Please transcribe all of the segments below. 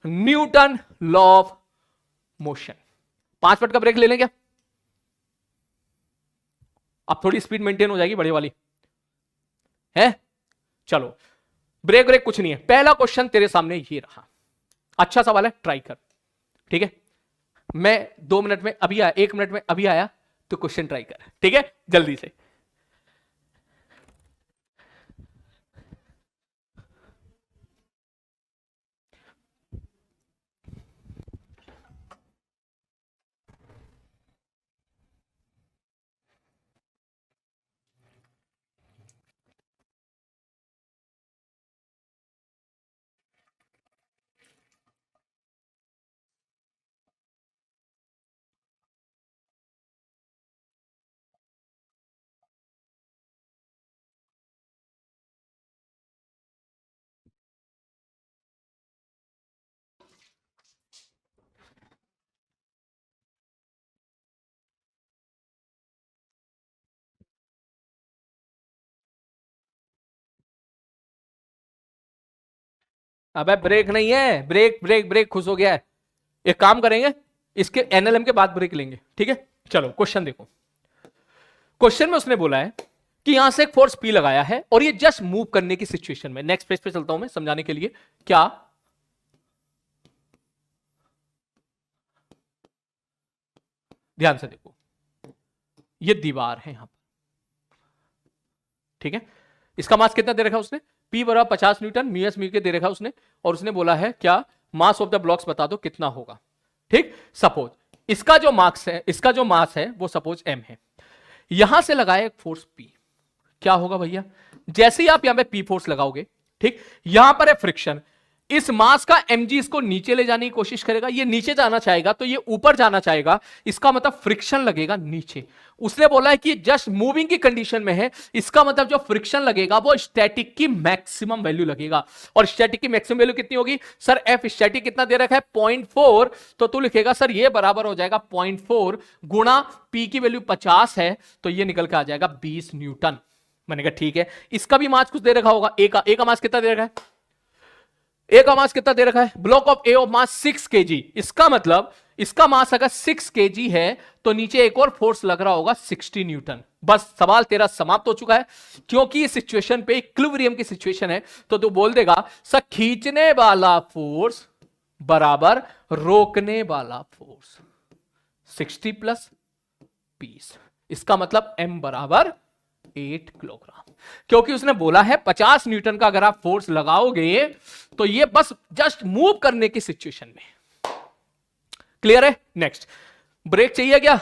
Newton law of motion. 5 minute का break ले लें क्या? अब थोड़ी स्पीड मेंटेन हो जाएगी बड़े वाली है। चलो ब्रेक ब्रेक कुछ नहीं है। पहला क्वेश्चन तेरे सामने ये रहा, अच्छा सवाल है, ट्राई कर। ठीक है, मैं 2 मिनट में अभी आया, 1 मिनट में अभी आया, तो क्वेश्चन ट्राई कर। ठीक है, जल्दी से। अबे ब्रेक नहीं है, ब्रेक ब्रेक ब्रेक खुश हो गया है। एक काम करेंगे, इसके एनएलएम के बाद ब्रेक लेंगे। ठीक है, चलो क्वेश्चन देखो। क्वेश्चन में उसने बोला है कि यहां से एक फोर्स पी लगाया है और ये जस्ट मूव करने की सिचुएशन में, नेक्स्ट पेज पे चलता हूं मैं समझाने के लिए। क्या ध्यान से देखो, ये दीवार है यहां पर। ठीक है, इसका मास कितना दे रखा है उसने? P बराबर 50 न्यूटन, म्यू एस म्यू के दे रखा है उसने, और उसने बोला है क्या, मास ऑफ द ब्लॉक्स बता दो कितना होगा। ठीक, सपोज इसका जो मास है, इसका जो मास है वो सपोज m है। यहां से लगाया एक फोर्स P, क्या होगा भैया? जैसे ही आप यहां पे P फोर्स लगाओगे, ठीक, यहां पर है फ्रिक्शन, इस मास का mg इसको नीचे ले जाने की कोशिश करेगा, ये नीचे जाना चाहेगा तो ये ऊपर जाना चाहेगा, इसका मतलब फ्रिक्शन लगेगा नीचे। उसने बोला है कि जस्ट मूविंग की कंडीशन में है, इसका मतलब जो फ्रिक्शन लगेगा वो स्टैटिक की मैक्सिमम वैल्यू लगेगा। और स्टैटिक की मैक्सिमम वैल्यू कितनी होगी? सर एफ स्टैटिक कितना दे रखा है? 0.4, तो तू लिखेगा सर ये बराबर हो जाएगा 0.4 गुणा पी की वैल्यू 50 है, तो ये निकल के आ जाएगा 20 न्यूटन। मैंने कहा ठीक है, इसका भी मास कुछ दे रखा होगा, ए का मास कितना दे रखा है? ए का मास कितना दे रखा है? Block of A of mass 6 kg। इसका मतलब इसका मास अगर 6 kg है तो नीचे एक और फोर्स लग रहा होगा 60 न्यूटन। बस सवाल तेरा समाप्त हो चुका है, क्योंकि इस सिचुएशन पे इक्विलिब्रियम की सिचुएशन है, तो तू बोल देगा सर खींचने वाला फोर्स बराबर रोकने वाला फोर्स 60 प्लस 20। इसका मतलब m बराबर 8 किलोग्राम, क्योंकि उसने बोला है 50 न्यूटन का अगर आप फोर्स लगाओगे तो ये बस जस्ट मूव करने की सिचुएशन में। क्लियर है? नेक्स्ट, ब्रेक चाहिए क्या?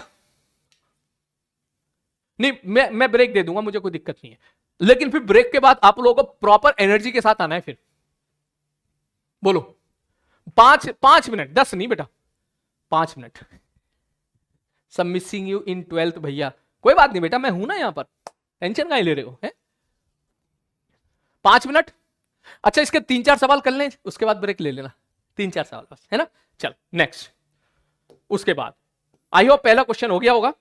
नहीं, मैं ब्रेक दे दूंगा, मुझे कोई दिक्कत नहीं है, लेकिन फिर ब्रेक के बाद आप लोगों को प्रॉपर एनर्जी के साथ आना है। फिर बोलो 5 मिनट, 10 नहीं बेटा, 5 मिनट। सब मिसिंग यू इन 12th भैया, कोई बात नहीं बेटा, मैं हूं ना यहां पर, टेंशन काहे ले रहे हो? है 5 मिनट। अच्छा, इसके 3-4 सवाल कर लें, उसके बाद ब्रेक ले लेना, 3-4 सवाल बस, है ना? चल नेक्स्ट, उसके बाद आई होप पहला क्वेश्चन हो गया होगा।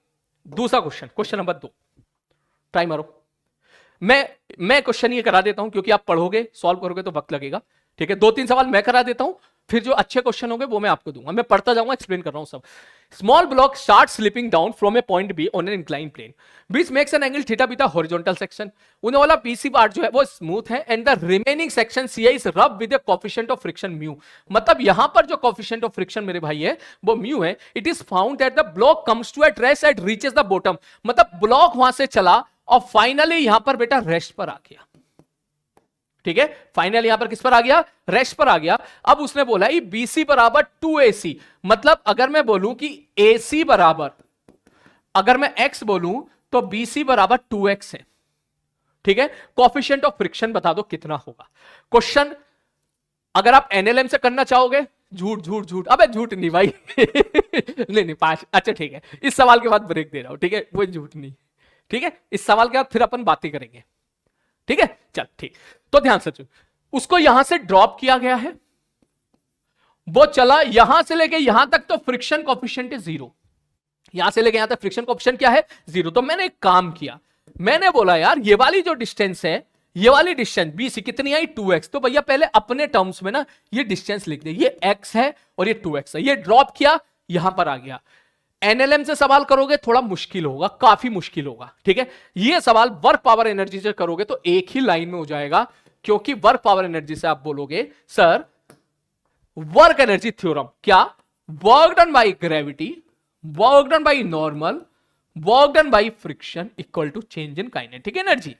दूसरा क्वेश्चन, क्वेश्चन नंबर 2, ट्राई मारो। मैं क्वेश्चन ये करा देता हूं, क्योंकि आप पढ़ोगे सॉल्व करोगे तो वक्त लगेगा। ठीक है, 2-3 सवाल मैं करा देता हूं, फिर जो अच्छे क्वेश्चन होंगे वो मैं आपको दूंगा। मैं पढ़ता जाऊंगा, एक्सप्लेन कर रहा हूं सब। Small block start slipping down from a point B on an incline plane which makes an angle theta beta horizontal section. उन्हें वाला पीसी पार्ट जो है वो स्मूथ है and the remaining section C is rub with a coefficient of friction mu. मतलब यहां पर जो कोएफिशिएंट ऑफ फ्रिक्शन मेरे भाई है वो म्यू है। It is found that the block comes to at rest at reaches the bottom. मतलब ब्लॉक वहां से चला और फाइनली यहां पर बेटा रेस्ट पर आ गया। ठीक है, फाइनल यहां पर किस पर आ गया? रेस्ट पर आ गया। अब उसने बोला BC बराबर 2AC, मतलब अगर मैं बोलूं कि AC बराबर, अगर मैं x बोलूं तो BC बराबर 2x है। ठीक है, कोएफिशिएंट ऑफ फ्रिक्शन बता दो कितना होगा। क्वेश्चन अगर आप एनएलएम से करना चाहोगे, झूठ झूठ झूठ, अबे झूठ नहीं भाई नहीं 5, अच्छा ठीक है, इस सवाल के बाद ब्रेक दे रहा हूं। ठीक है, वो झूठ नहीं। ठीक है, इस सवाल के बाद फिर अपन बातें करेंगे। ठीक है, चल ठीक, तो ध्यान से उसको यहां से ड्रॉप किया गया है, वो चला यहां से लेके यहां तक, तो फ्रिक्शन कोएफिशिएंट है 0। यहां से लेके यहां तक फ्रिक्शन कोएफिशिएंट क्या है? 0। तो मैंने एक काम किया, मैंने बोला यार ये वाली जो डिस्टेंस है ये वाली डिस्टेंस BC कितनी आई 2x, तो भैया पहले अपने टर्म्स में ना ये डिस्टेंस लिख दे, ये x है और ये 2x है, ये ड्रॉप किया यहां पर आ गया। NLM से सवाल करोगे थोड़ा मुश्किल होगा, काफी मुश्किल होगा, ठीक है। ये सवाल वर्क पावर एनर्जी से करोगे तो एक ही लाइन में हो जाएगा, क्योंकि वर्क पावर एनर्जी से आप बोलोगे सर वर्क एनर्जी थ्योरम, क्या work done by gravity, work done by normal, work done by friction equal to change in kinetic energy.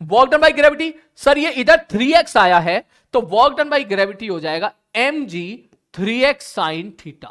Work done by gravity, sir ये इधर 3x आया है तो work done by gravity हो जाएगा mg 3x sine theta,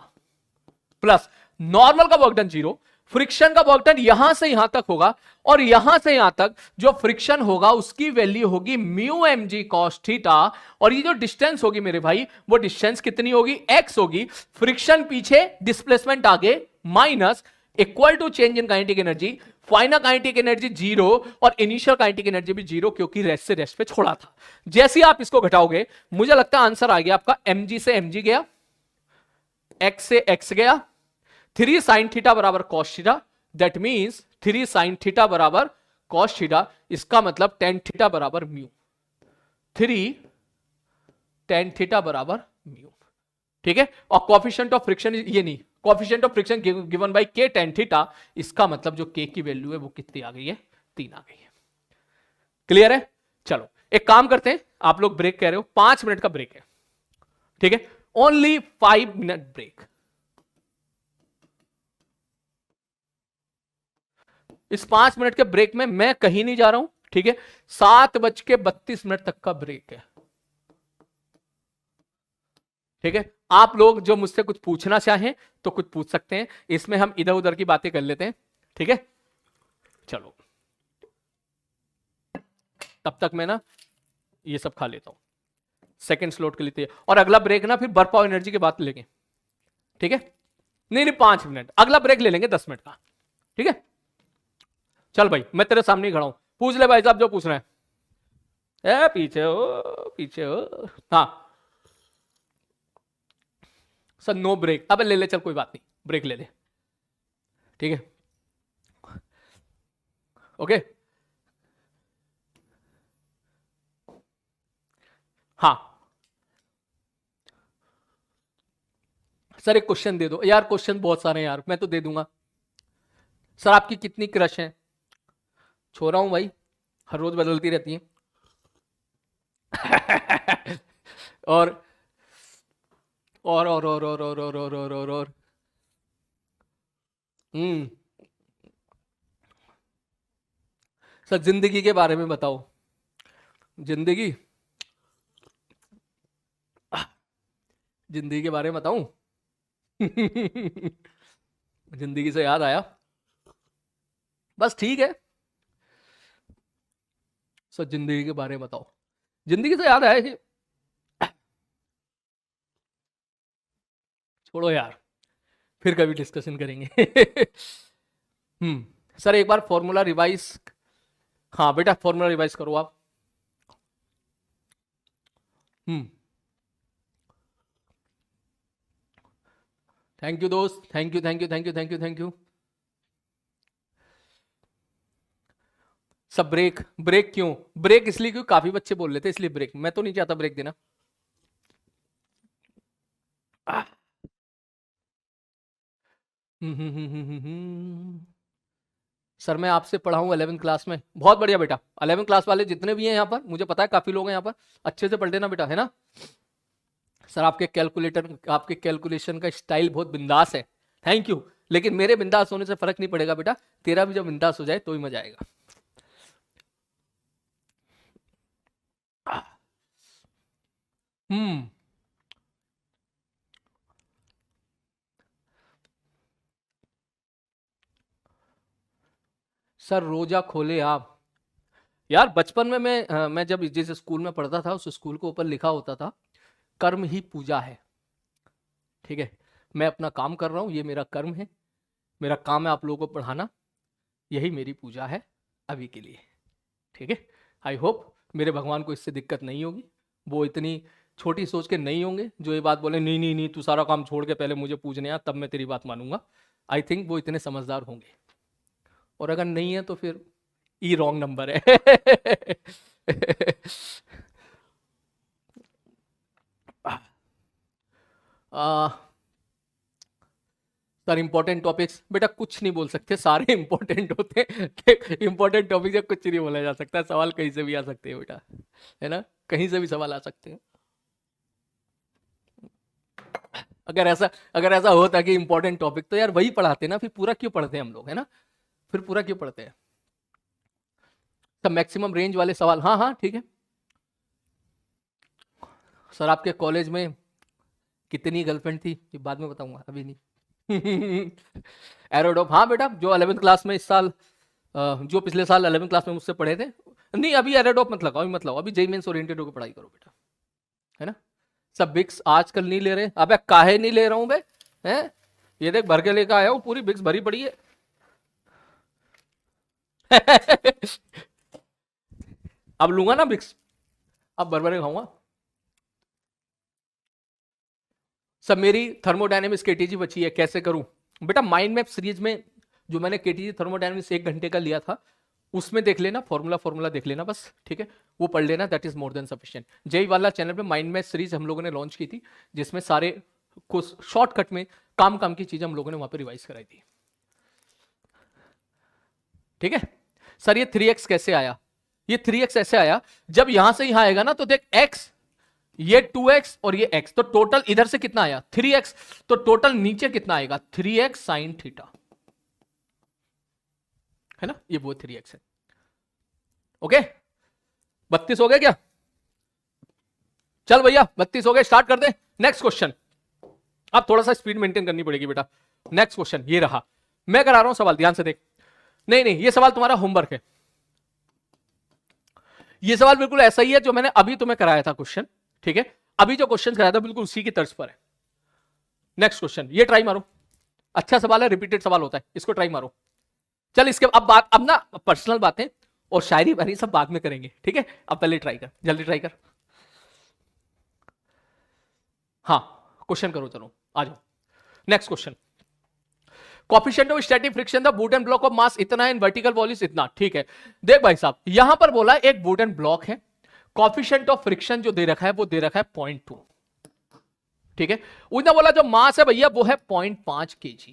plus normal का work done 0, friction का work done यहां से यहां तक होगा, और यहां से यहां तक जो फ्रिक्शन होगा उसकी वैल्यू होगी म्यू mg cos थीटा, और ये जो डिस्टेंस होगी मेरे भाई वो डिस्टेंस कितनी होगी x होगी, फ्रिक्शन पीछे डिस्प्लेसमेंट आगे minus equal to change in kinetic energy, final kinetic energy 0 और इनिशियल काइनेटिक एनर्जी भी 0, क्योंकि रेस्ट से रेस्ट पे छोड़ा था। जैसे ही आप इसको घटाओगे मुझे लगता है आंसर आ गया आपका, mg से mg गया, x से x गया, 3 sin थीटा बराबर cos theta, that means 3 sin theta बराबर cos थीटा, इसका मतलब tan थीटा बराबर म्यू, 3 tan थीटा बराबर म्यू, ठीक है। और कोएफिशिएंट ऑफ फ्रिक्शन ये नहीं, coefficient of friction given by k tan theta, इसका मतलब जो k की वैल्यू है वो कितनी आ गई है, 3 आ गई है। क्लियर है? चलो एक काम करते हैं, आप लोग ब्रेक कह रहे हो, 5 मिनट का ब्रेक है, ठीक है, ओनली 5 मिनट ब्रेक। इस 5 मिनट के ब्रेक में मैं कहीं नहीं जा रहा हूं, ठीक है। 7:32 तक का ब्रेक है, ठीक है। आप लोग जो मुझसे कुछ पूछना चाहें तो कुछ पूछ सकते हैं, इसमें हम इधर उधर की बातें कर लेते हैं, ठीक है। चलो तब तक मैं ना ये सब खा लेता हूं, सेकंड स्लॉट के लिए, और अगला ब्रेक ना फिर वर्क पावर एनर्जी की बात लेंगे, ठीक है। नहीं 5 मिनट, अगला ब्रेक ले लेंगे 10 मिनट का, ठीक है। चल भाई मैं तेरे सामने ही खड़ा हूं, पूछ ले भाई साहब जो पूछ रहे हैं। पीछे हो पीछे हो, हाँ सर नो ब्रेक, अब ले ले, चल कोई बात नहीं, ब्रेक ले ले, ठीक है, ओके। हाँ सर एक क्वेश्चन दे दो यार, क्वेश्चन बहुत सारे हैं यार, मैं तो दे दूंगा। सर आपकी कितनी क्रश है? छोड़ रहा हूं भाई, हर रोज बदलती रहती है। और और सर जिंदगी के बारे में बताओ, जिंदगी जिंदगी के बारे में बताऊं? जिंदगी से याद आया, बस ठीक है सर, जिंदगी के बारे में बताओ। जिंदगी से याद आया कि छोड़ो यार, फिर कभी डिस्कशन करेंगे। सर एक बार फॉर्मूला रिवाइज, हाँ बेटा फॉर्मूला रिवाइज करो आप। थैंक यू दोस्त, thank you thank you thank you thank you thank you. सब ब्रेक, ब्रेक क्यों? ब्रेक इसलिए क्यों, काफी बच्चे बोल रहे थे इसलिए ब्रेक, मैं तो नहीं चाहता ब्रेक देना। सर मैं आपसे पढ़ा हूँ 11वीं क्लास में, बहुत बढ़िया बेटा। 11वीं क्लास वाले जितने भी हैं यहाँ पर, मुझे पता है काफी लोग हैं यहाँ पर, अच्छे से पढ़ लेना बेटा, है ना। सर आपके कैलकुलेशन का स्टाइल बहुत बिंदास है, थैंक यू। लेकिन मेरे बिंदास होने से फर्क नहीं पड़ेगा बेटा, तेरा भी जब बिंदास हो जाए तो ही मजा आएगा। सर रोजा खोले आप, यार बचपन में मैं जब जिस स्कूल में पढ़ता था उस स्कूल के ऊपर लिखा होता था कर्म ही पूजा है, ठीक है। मैं अपना काम कर रहा हूं, ये मेरा कर्म है, मेरा काम है आप लोगों को पढ़ाना, यही मेरी पूजा है अभी के लिए, ठीक है। आई होप मेरे भगवान को इससे दिक्कत नहीं होगी, वो इतनी छोटी सोच के नहीं होंगे जो ये बात बोले नहीं नहीं नहीं तू सारा काम छोड़ के पहले मुझे पूजने आ तब मैं तेरी बात मानूंगा। आई थिंक वो इतने समझदार होंगे, और अगर नहीं है तो फिर ई रॉन्ग नंबर है। सर इंपॉर्टेंट टॉपिक्स, बेटा कुछ नहीं बोल सकते, सारे इंपॉर्टेंट होते हैं। इंपॉर्टेंट टॉपिक से कुछ नहीं बोला जा सकता, सवाल कहीं से भी आ सकते हैं बेटा, है ना, कहीं से भी सवाल आ सकते हैं। अगर ऐसा होता कि इंपॉर्टेंट टॉपिक, तो यार वही पढ़ाते ना, फिर पूरा क्यों पढ़ते हैं हम लोग, है ना, फिर पूरा क्यों पढ़ते हैं। सब मैक्सिमम रेंज वाले सवाल, हाँ हाँ ठीक है। सर आपके कॉलेज में कितनी गर्लफ्रेंड थी, ये बाद में बताऊंगा, अभी नहीं। एरोडोप, हाँ बेटा, जो 11th क्लास में इस साल, जो पिछले साल 11th क्लास में मुझसे पढ़े थे, नहीं अभी एरोडोप मत लगाओ, मत लगाओ, अभी जेईई मेंस ओरिएंटेड होकर पढ़ाई करो बेटा, है ना। सब बिक्स आजकल नहीं ले रहे, अबे काहे नहीं ले रहा हूं बे, हैं, ये देख भर के लेकर आया हूं, पूरी बिक्स भरी पड़ी है। अब लूंगा ना बिक्स, अब भर भरे खाऊंगा। सब मेरी थर्मोडायनेमिक्स केटीजी बची है, कैसे करूं बेटा। माइंड मैप सीरीज में जो मैंने केटीजी थर्मोडायनेमिक्स 1 घंटे का लिया था, उसमें देख लेना, फॉर्मूला देख लेना बस, ठीक है, वो पढ़ लेना, that is more than sufficient. JEE वाला चैनल पे माइंड मैप सीरीज हम लोगों ने लॉन्च की थी, जिसमें सारे कुछ शॉर्टकट में काम की चीजें हम लोगों ने वहां पे रिवाइज कराई थी, ठीक है। सर ये 3x कैसे आया, ये 3x ऐसे आया, जब यहां से यहां आएगा ना, तो देख x, ये 2x और ये x, तो टोटल इधर से कितना आया 3x, तो टोटल नीचे कितना आएगा 3x साइन थीटा, है ना, ये वो 3x है। ओके 32 हो गए क्या, चल भैया 32 हो गए, स्टार्ट कर दे। नेक्स्ट क्वेश्चन, अब थोड़ा सा स्पीड मेंटेन करनी पड़ेगी बेटा। नेक्स्ट क्वेश्चन ये रहा, मैं करा रहा हूं सवाल, ध्यान से देख, नहीं ये सवाल तुम्हारा होमवर्क है, ये सवाल बिल्कुल ऐसा ही है जो मैंने अभी तुम्हें कराया था क्वेश्चन, ठीक है, अभी जो क्वेश्चन कराया था बिल्कुल उसी की तर्ज पर है। नेक्स्ट क्वेश्चन, ये ट्राई मारो, अच्छा सवाल है, रिपीटेड सवाल होता है, इसको ट्राई मारो। चल इसके अब ना पर्सनल बातें और शायरी वारी सब बाद में करेंगे, ठीक है, अब पहले ट्राई कर, जल्दी ट्राई कर। हाँ क्वेश्चन करो, चलो आ जाओ। Next question, coefficient of static friction the wooden block of मास इतना है, वर्टिकल वॉल इज इतना, ठीक है। देख भाई साहब, यहां पर बोला एक वुडन ब्लॉक है, कोएफिशिएंट ऑफ फ्रिक्शन जो दे रखा है वो दे रखा है 0.2, ठीक है। उसने बोला जो मास है भैया वो है 0.5 kg,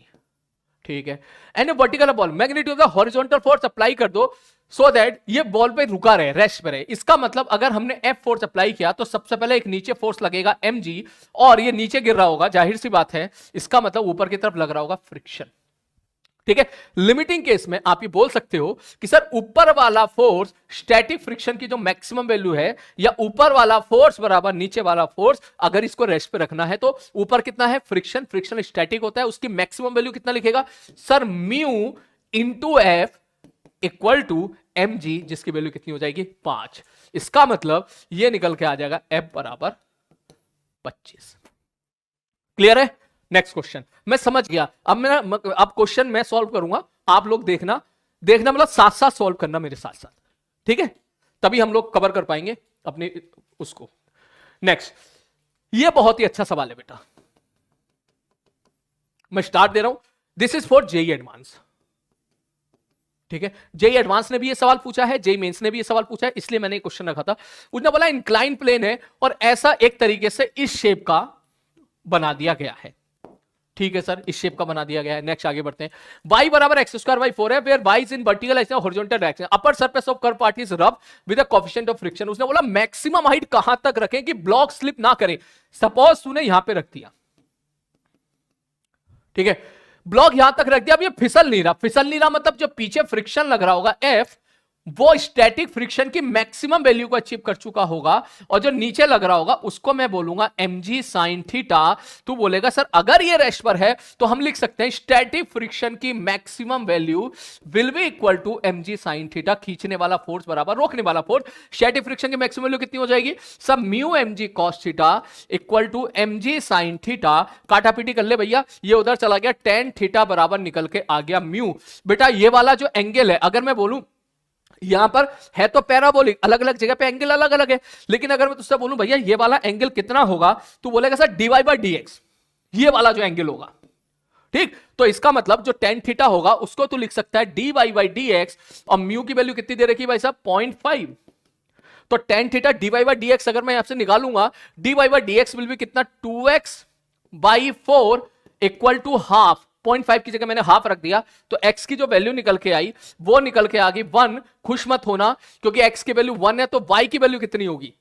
ठीक है। And vertical ball, magnitude of the horizontal force apply कर दो सो दैट ये बॉल पे रुका रहे, रेस्ट पे रहे। इसका मतलब अगर हमने F फोर्स अप्लाई किया तो सबसे पहले एक नीचे फोर्स लगेगा mg, और ये नीचे गिर रहा होगा, जाहिर सी बात है, इसका मतलब ऊपर की तरफ लग रहा होगा फ्रिक्शन, ठीक है। लिमिटिंग केस में आप ये बोल सकते हो कि सर ऊपर वाला फोर्स स्टैटिक फ्रिक्शन की जो मैक्सिमम वैल्यू है, या ऊपर वाला फोर्स बराबर नीचे वाला फोर्स, अगर इसको रेस्ट पे रखना है तो ऊपर कितना है फ्रिक्शन स्टैटिक होता है, उसकी मैक्सिमम वैल्यू कितना लिखेगा sir mu into F equal to mg, जिसकी वैल्यू कितनी हो जाएगी 5। इसका मतलब ये निकल के आ जाएगा F बराबर 25। क्लियर है। नेक्स्ट क्वेश्चन, मैं समझ गया, अब क्वेश्चन मैं सॉल्व करूंगा, आप लोग देखना मतलब साथ साथ सॉल्व करना मेरे साथ साथ, ठीक है, तभी हम लोग कवर कर पाएंगे अपने उसको। नेक्स्ट, ये बहुत ही अच्छा सवाल है बेटा, मैं स्टार्ट दे रहा हूं, this is for JEE advance, ठीक है। जेईई एडवांस ने भी ये सवाल पूछा है, जेईई मेंस ने भी ये सवाल पूछा है, इसलिए मैंने क्वेश्चन रखा था। उसने बोला इंक्लाइन प्लेन है और ऐसा एक तरीके से इस शेप का बना दिया गया है, ठीक है सर, इस शेप का बना दिया गया है। नेक्स्ट आगे बढ़ते हैं, y बराबर x स्क्वायर बाई 4 है, where y is in vertical axis horizontal direction, upper surface of curve part is rub with the coefficient of friction. उसने बोला मैक्सिमम हाइट कहां तक रखें कि ब्लॉक स्लिप ना करे। सपोज तूने यहां पे रख दिया, ठीक है, ब्लॉक यहां तक रख दिया, अब ये फिसल नहीं रहा, मतलब जो पीछे फ्रिक्शन लग रहा होगा F, वो स्टैटिक फ्रिक्शन की मैक्सिमम वैल्यू को अचीव कर चुका होगा, और जो नीचे लग रहा होगा उसको मैं बोलूंगा mg sin थीटा। तू बोलेगा सर अगर ये रेस्ट पर है तो हम लिख सकते हैं स्टैटिक फ्रिक्शन की maximum value will be equal to mg sin theta, खींचने वाला फोर्स बराबर रोकने वाला फोर्स। स्टैटिक फ्रिक्शन की मैक्सिमम वैल्यू कितनी हो जाएगी सब mu mg cos theta equal to mg sin theta. काटापीटी कर ले भैया, ये उधर चला गया, tan थीटा बराबर निकल के आ गया म्यू। बेटा ये वाला जो एंगल है, अगर मैं बोलूं यहां पर है तो पैराबोलिक, अलग अलग जगह पे एंगल अलग अलग है, लेकिन अगर मैं तुझसे बोलूं भैया ये वाला एंगल कितना होगा, तू बोलेगा सर dy by dx, ये वाला जो एंगल होगा, ठीक, तो इसका मतलब जो टेन थीटा होगा उसको तू लिख सकता है dy बाई डी एक्स, और म्यू की वैल्यू कितनी दे रखी है भाई साहब 0.5। तो tan theta dy by D x अगर मैं यहां से निकालूंगा, dy by D x will be कितना 2x by 4 equal to half. 0.5 की जगह मैंने हाफ रख दिया, तो x की जो वैल्यू निकल के आई वो निकल के आ गई 1। खुश मत होना, क्योंकि x की वैल्यू 1 है तो y की वैल्यू कितनी होगी,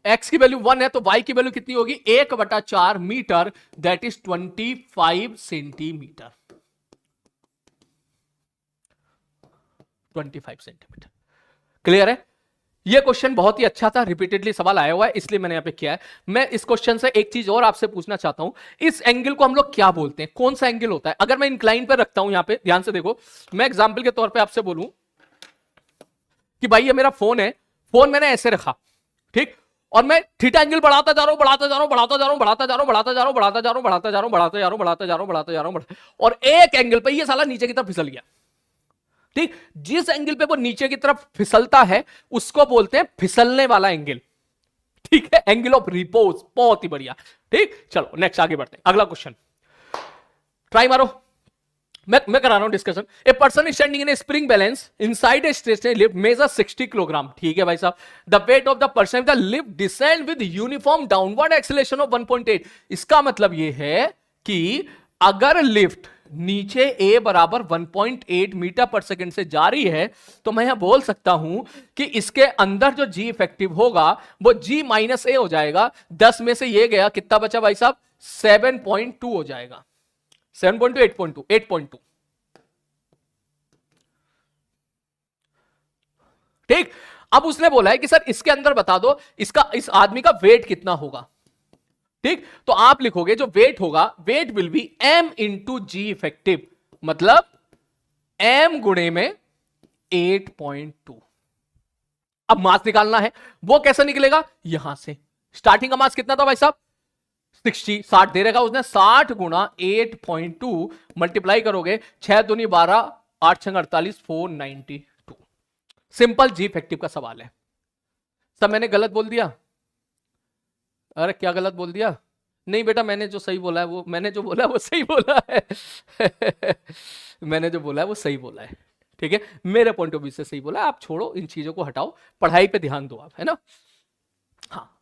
x की वैल्यू 1 है तो y की वैल्यू कितनी होगी 1/4 metre, that is 25 centimetre. 25 centimetre. Clear है? यह क्वेश्चन बहुत ही अच्छा था, रिपीटेडली सवाल आया हुआ है इसलिए मैंने यहां पे किया है। मैं इस क्वेश्चन से एक चीज और आपसे पूछना चाहता हूं, इस एंगल को हम लोग क्या बोलते हैं, कौन सा एंगल होता है? अगर मैं इंक्लाइन पे रखता हूं, यहां पे ध्यान से देखो, मैं एग्जांपल के तौर पे आपसे बोलूं कि भाई ये मेरा फोन है, फोन मैंने ऐसे रखा, ठीक, और मैं थीटा एंगल बढ़ाता जा रहा हूं, बढ़ाता जा रहा हूं, बढ़ाता जा रहा हूं, बढ़ाता जा रहा हूं, बढ़ाता जा रहा हूं, बढ़ाता जा रहा हूं, बढ़ाता जा रहा हूं, बढ़ाता जा रहा हूं, बढ़ाता जा रहा हूं, बढ़ाता जा रहा हूं, बढ़ाता जा रहा हूं, और एक एंगल पे ये साला नीचे की तरफ फिसल गया। ठीक, जिस एंगल पे वो नीचे की तरफ फिसलता है उसको बोलते हैं फिसलने वाला एंगल। ठीक है, एंगल ऑफ रिपोज। बहुत ही बढ़िया। ठीक, चलो नेक्स्ट आगे बढ़ते हैं। अगला क्वेश्चन ट्राई मारो, मैं करा रहा हूं discussion. A person standing in a spring balance inside a stationary lift measure 60 kilogram. ठीक है भाई साहब, the weight of the person the lift descend with uniform downward acceleration of 1.8। इसका मतलब यह है कि अगर लिफ्ट नीचे a बराबर 1.8 मीटर पर सेकंड से जा रही है, तो मैं यहां बोल सकता हूं कि इसके अंदर जो g इफेक्टिव होगा वो g माइनस a हो जाएगा। 10 में से ये गया, कितना बचा भाई साहब 7.2 हो जाएगा। 7.2 8.2 8.2। ठीक, अब उसने बोला है कि सर इसके अंदर बता दो इसका, इस आदमी का वेट कितना होगा। ठीक, तो आप लिखोगे जो वेट होगा, weight will be m into g effective, मतलब m गुणे में 8.2। अब मास निकालना है, वो कैसे निकलेगा, यहां से स्टार्टिंग का मास कितना था भाई साहब 60 दे रहेगा उसने, 60 गुणा 8.2 मल्टीप्लाई करोगे, 6 दूनी 12 8 6 48 492। सिंपल जी इफेक्टिव का सवाल है। सब मैंने गलत बोल दिया? अरे क्या गलत बोल दिया? नहीं बेटा, मैंने जो सही बोला है वो, मैंने जो बोला है वो सही बोला है मैंने जो बोला है वो सही बोला है। ठीक है, मेरे पॉइंट ऑफ व्यू से सही बोला है। आप छोड़ो, इन चीजों को हटाओ, पढ़ाई पे ध्यान दो आप, है ना। हाँ,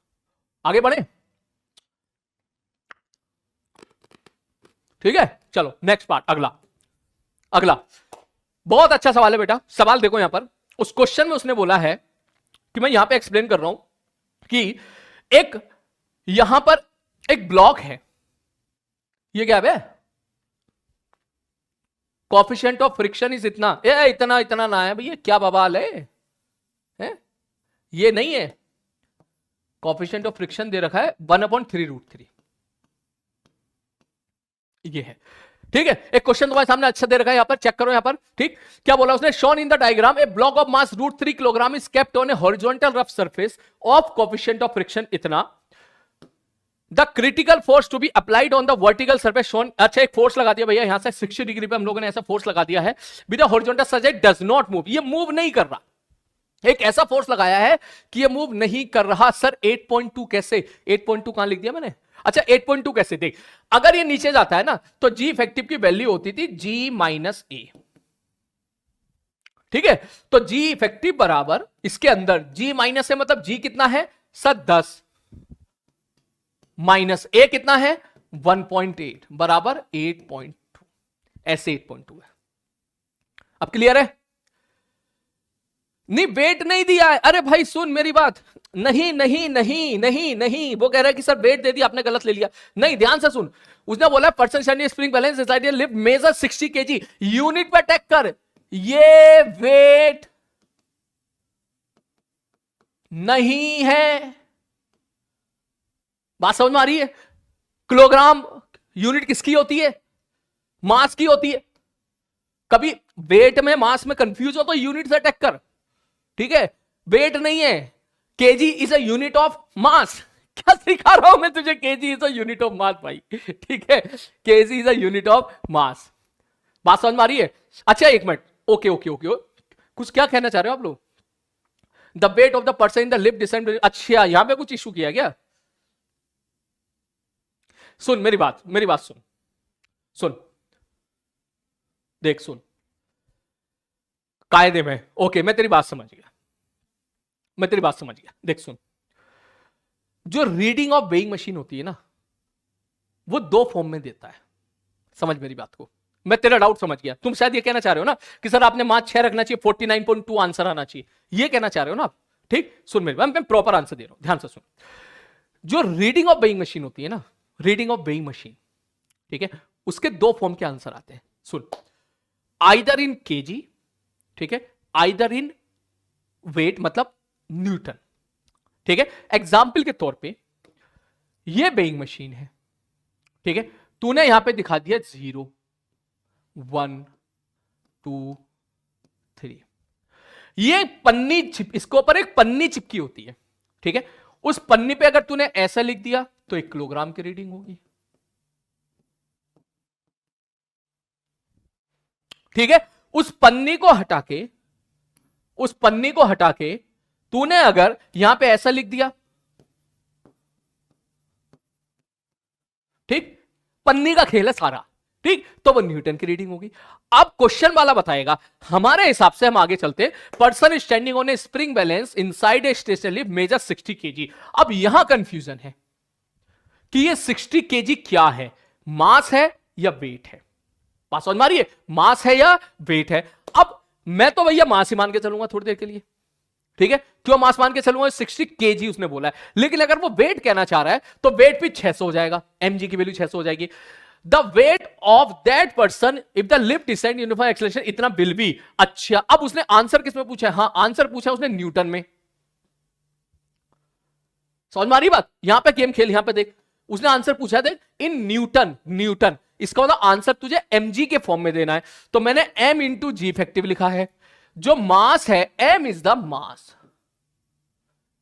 आगे बढ़े। ठीक है, चलो नेक्स्ट पार्ट, अगला बहुत अच्छा सवाल है बेटा। सवाल देखो यहां पर, उस क्वेश्चन में उसने बोला है कि मैं यहां पे एक्सप्लेन कर रहा हूं कि एक यहां पर एक ब्लॉक है, ये क्या है, कोएफिशिएंट ऑफ फ्रिक्शन इज इतना, इतना इतना ना है भैया, क्या बवाल है? ये नहीं है, कोएफिशिएंट ऑफ फ्रिक्शन दे रखा है 1/3√3, ये है। ठीक है, एक क्वेश्चन तुम्हारे सामने अच्छा दे रखा है, यहां पर चेक करो यहां पर। ठीक, क्या बोला उसने, shown in the diagram a block of mass √3 kilogram is kept on a horizontal rough surface of coefficient of friction इतना, the critical force to be applied on the vertical surface shown. अच्छा, एक force लगा दिया भैया यहां से 60 degree पे हम लोगों ने ऐसा फोर्स लगा दिया है, with the horizontal such it does not move, ये मूव नहीं कर रहा। एक ऐसा फोर्स लगाया है कि ये मूव नहीं कर रहा। सर 8.2 कैसे, 8.2 कहां लिख दिया मैंने? अच्छा 8.2 कैसे, देख, अगर ये नीचे जाता है ना तो जी इफेक्टिव की वैल्यू होती थी g माइनस ए। ठीक है, तो जी इफेक्टिव बराबर इसके अंदर g माइनस ए, मतलब g कितना है सर 10 माइनस ए कितना है 1.8 बराबर 8.2, ऐसे 8.2 है। अब क्लियर है? नहीं, वेट नहीं दिया है। अरे भाई सुन मेरी बात, नहीं नहीं नहीं नहीं नहीं, वो कह रहा है कि सर वेट दे दिया, आपने गलत ले लिया। नहीं, ध्यान से सुन, उसने बोला person standing spring balance inside a lift measure 60 kg, unit पे अटैक कर, ये वेट नहीं है। बात समझ में आ रही है? किलोग्राम यूनिट किसकी होती है, मास की होती है। कभी वेट में मास में कंफ्यूज हो तो यूनिट से अटैक कर। ठीक है, वेट नहीं है, KG is a unit of मास। क्या सिखा रहा हूं मैं तुझे, KG is a unit of मास भाई। ठीक है, KG is a unit of मास। बात समझ में आ रही है? अच्छा एक मिनट, ओके ओके ओके, कुछ क्या कहना चाह रहे हो आप लोग? The weight of the person in the lift descend, अच्छा यहां पे कुछ इशू किया क्या? सुन मेरी बात सुन, सुन, देख सुन, कायदे में, ओके मैं तेरी बात समझ गया, मैं तेरी बात समझ गया। देख सुन, जो रीडिंग ऑफ वेइंग मशीन होती है ना, वो दो फॉर्म में देता है। समझ मेरी बात को, मैं तेरा डाउट समझ गया। तुम शायद ये कहना चाह रहे हो ना कि सर आपने मार्क्स 6 रखना चाहिए, 49.2 आंसर आना चाहिए, ये कहना चाह रहे हो ना आप। ठीक, सुन मेरी बात, मैं प्रॉपर आंसर दे रहा हूं, ध्यान से सुन। जो रीडिंग ऑफ वेइंग मशीन होती है ना, रीडिंग ऑफ वेइंग मशीन, ठीक है, उसके दो फॉर्म के आंसर आते हैं। सुन, आइदर इन केजी, ठीक है, आइदर इन वेट मतलब न्यूटन, ठीक है। एग्जाम्पल के तौर पे ये वेइंग मशीन है, ठीक है, तूने यहां पे दिखा दिया 0 1 2 3, ये पन्नी इसके ऊपर एक पन्नी चिपकी होती है, ठीक है। उस पन्नी पे अगर तूने ऐसा लिख दिया तो 1 किलोग्राम की रीडिंग होगी, ठीक है। उस पन्नी को हटा के, उस पन्नी को हटा के तूने अगर यहां पे ऐसा लिख दिया, ठीक, पन्नी का खेल है सारा, ठीक, तो वो न्यूटन की रीडिंग होगी। अब क्वेश्चन वाला बताएगा, हमारे हिसाब से हम आगे चलते, person standing on a spring balance inside a stationary lift measure 60 KG. अब यहां कंफ्यूजन है कि ये 60 केजी क्या है, मास है या वेट है। बात समझ में आ रही है, मास है या वेट है। अब मैं तो भैया मास ही मान के चलूंगा थोड़ी देर के लिए, ठीक है, क्यों मास मान के चलूंगा, 60 केजी उसने बोला है। लेकिन अगर वो वेट कहना चाह रहा है तो वेट भी 600 हो जाएगा, mg की वैल्यू 600 हो जाएगी। The weight of that person if the lift descend uniform acceleration इतना विल बी। अच्छा, अब उसने आंसर किसमें पूछा है, हाँ आंसर पूछा उसने न्यूटन में। समझ में आ रही बात, यहां पे गेम खेल, यहां पे देख, उसने आंसर पूछा देख इन न्यूटन, न्यूटन, इसका मतलब आंसर तुझे mg के फॉर्म में देना है, तो मैंने m इंटू जी इफेक्टिव लिखा है। जो मास है m is the mass,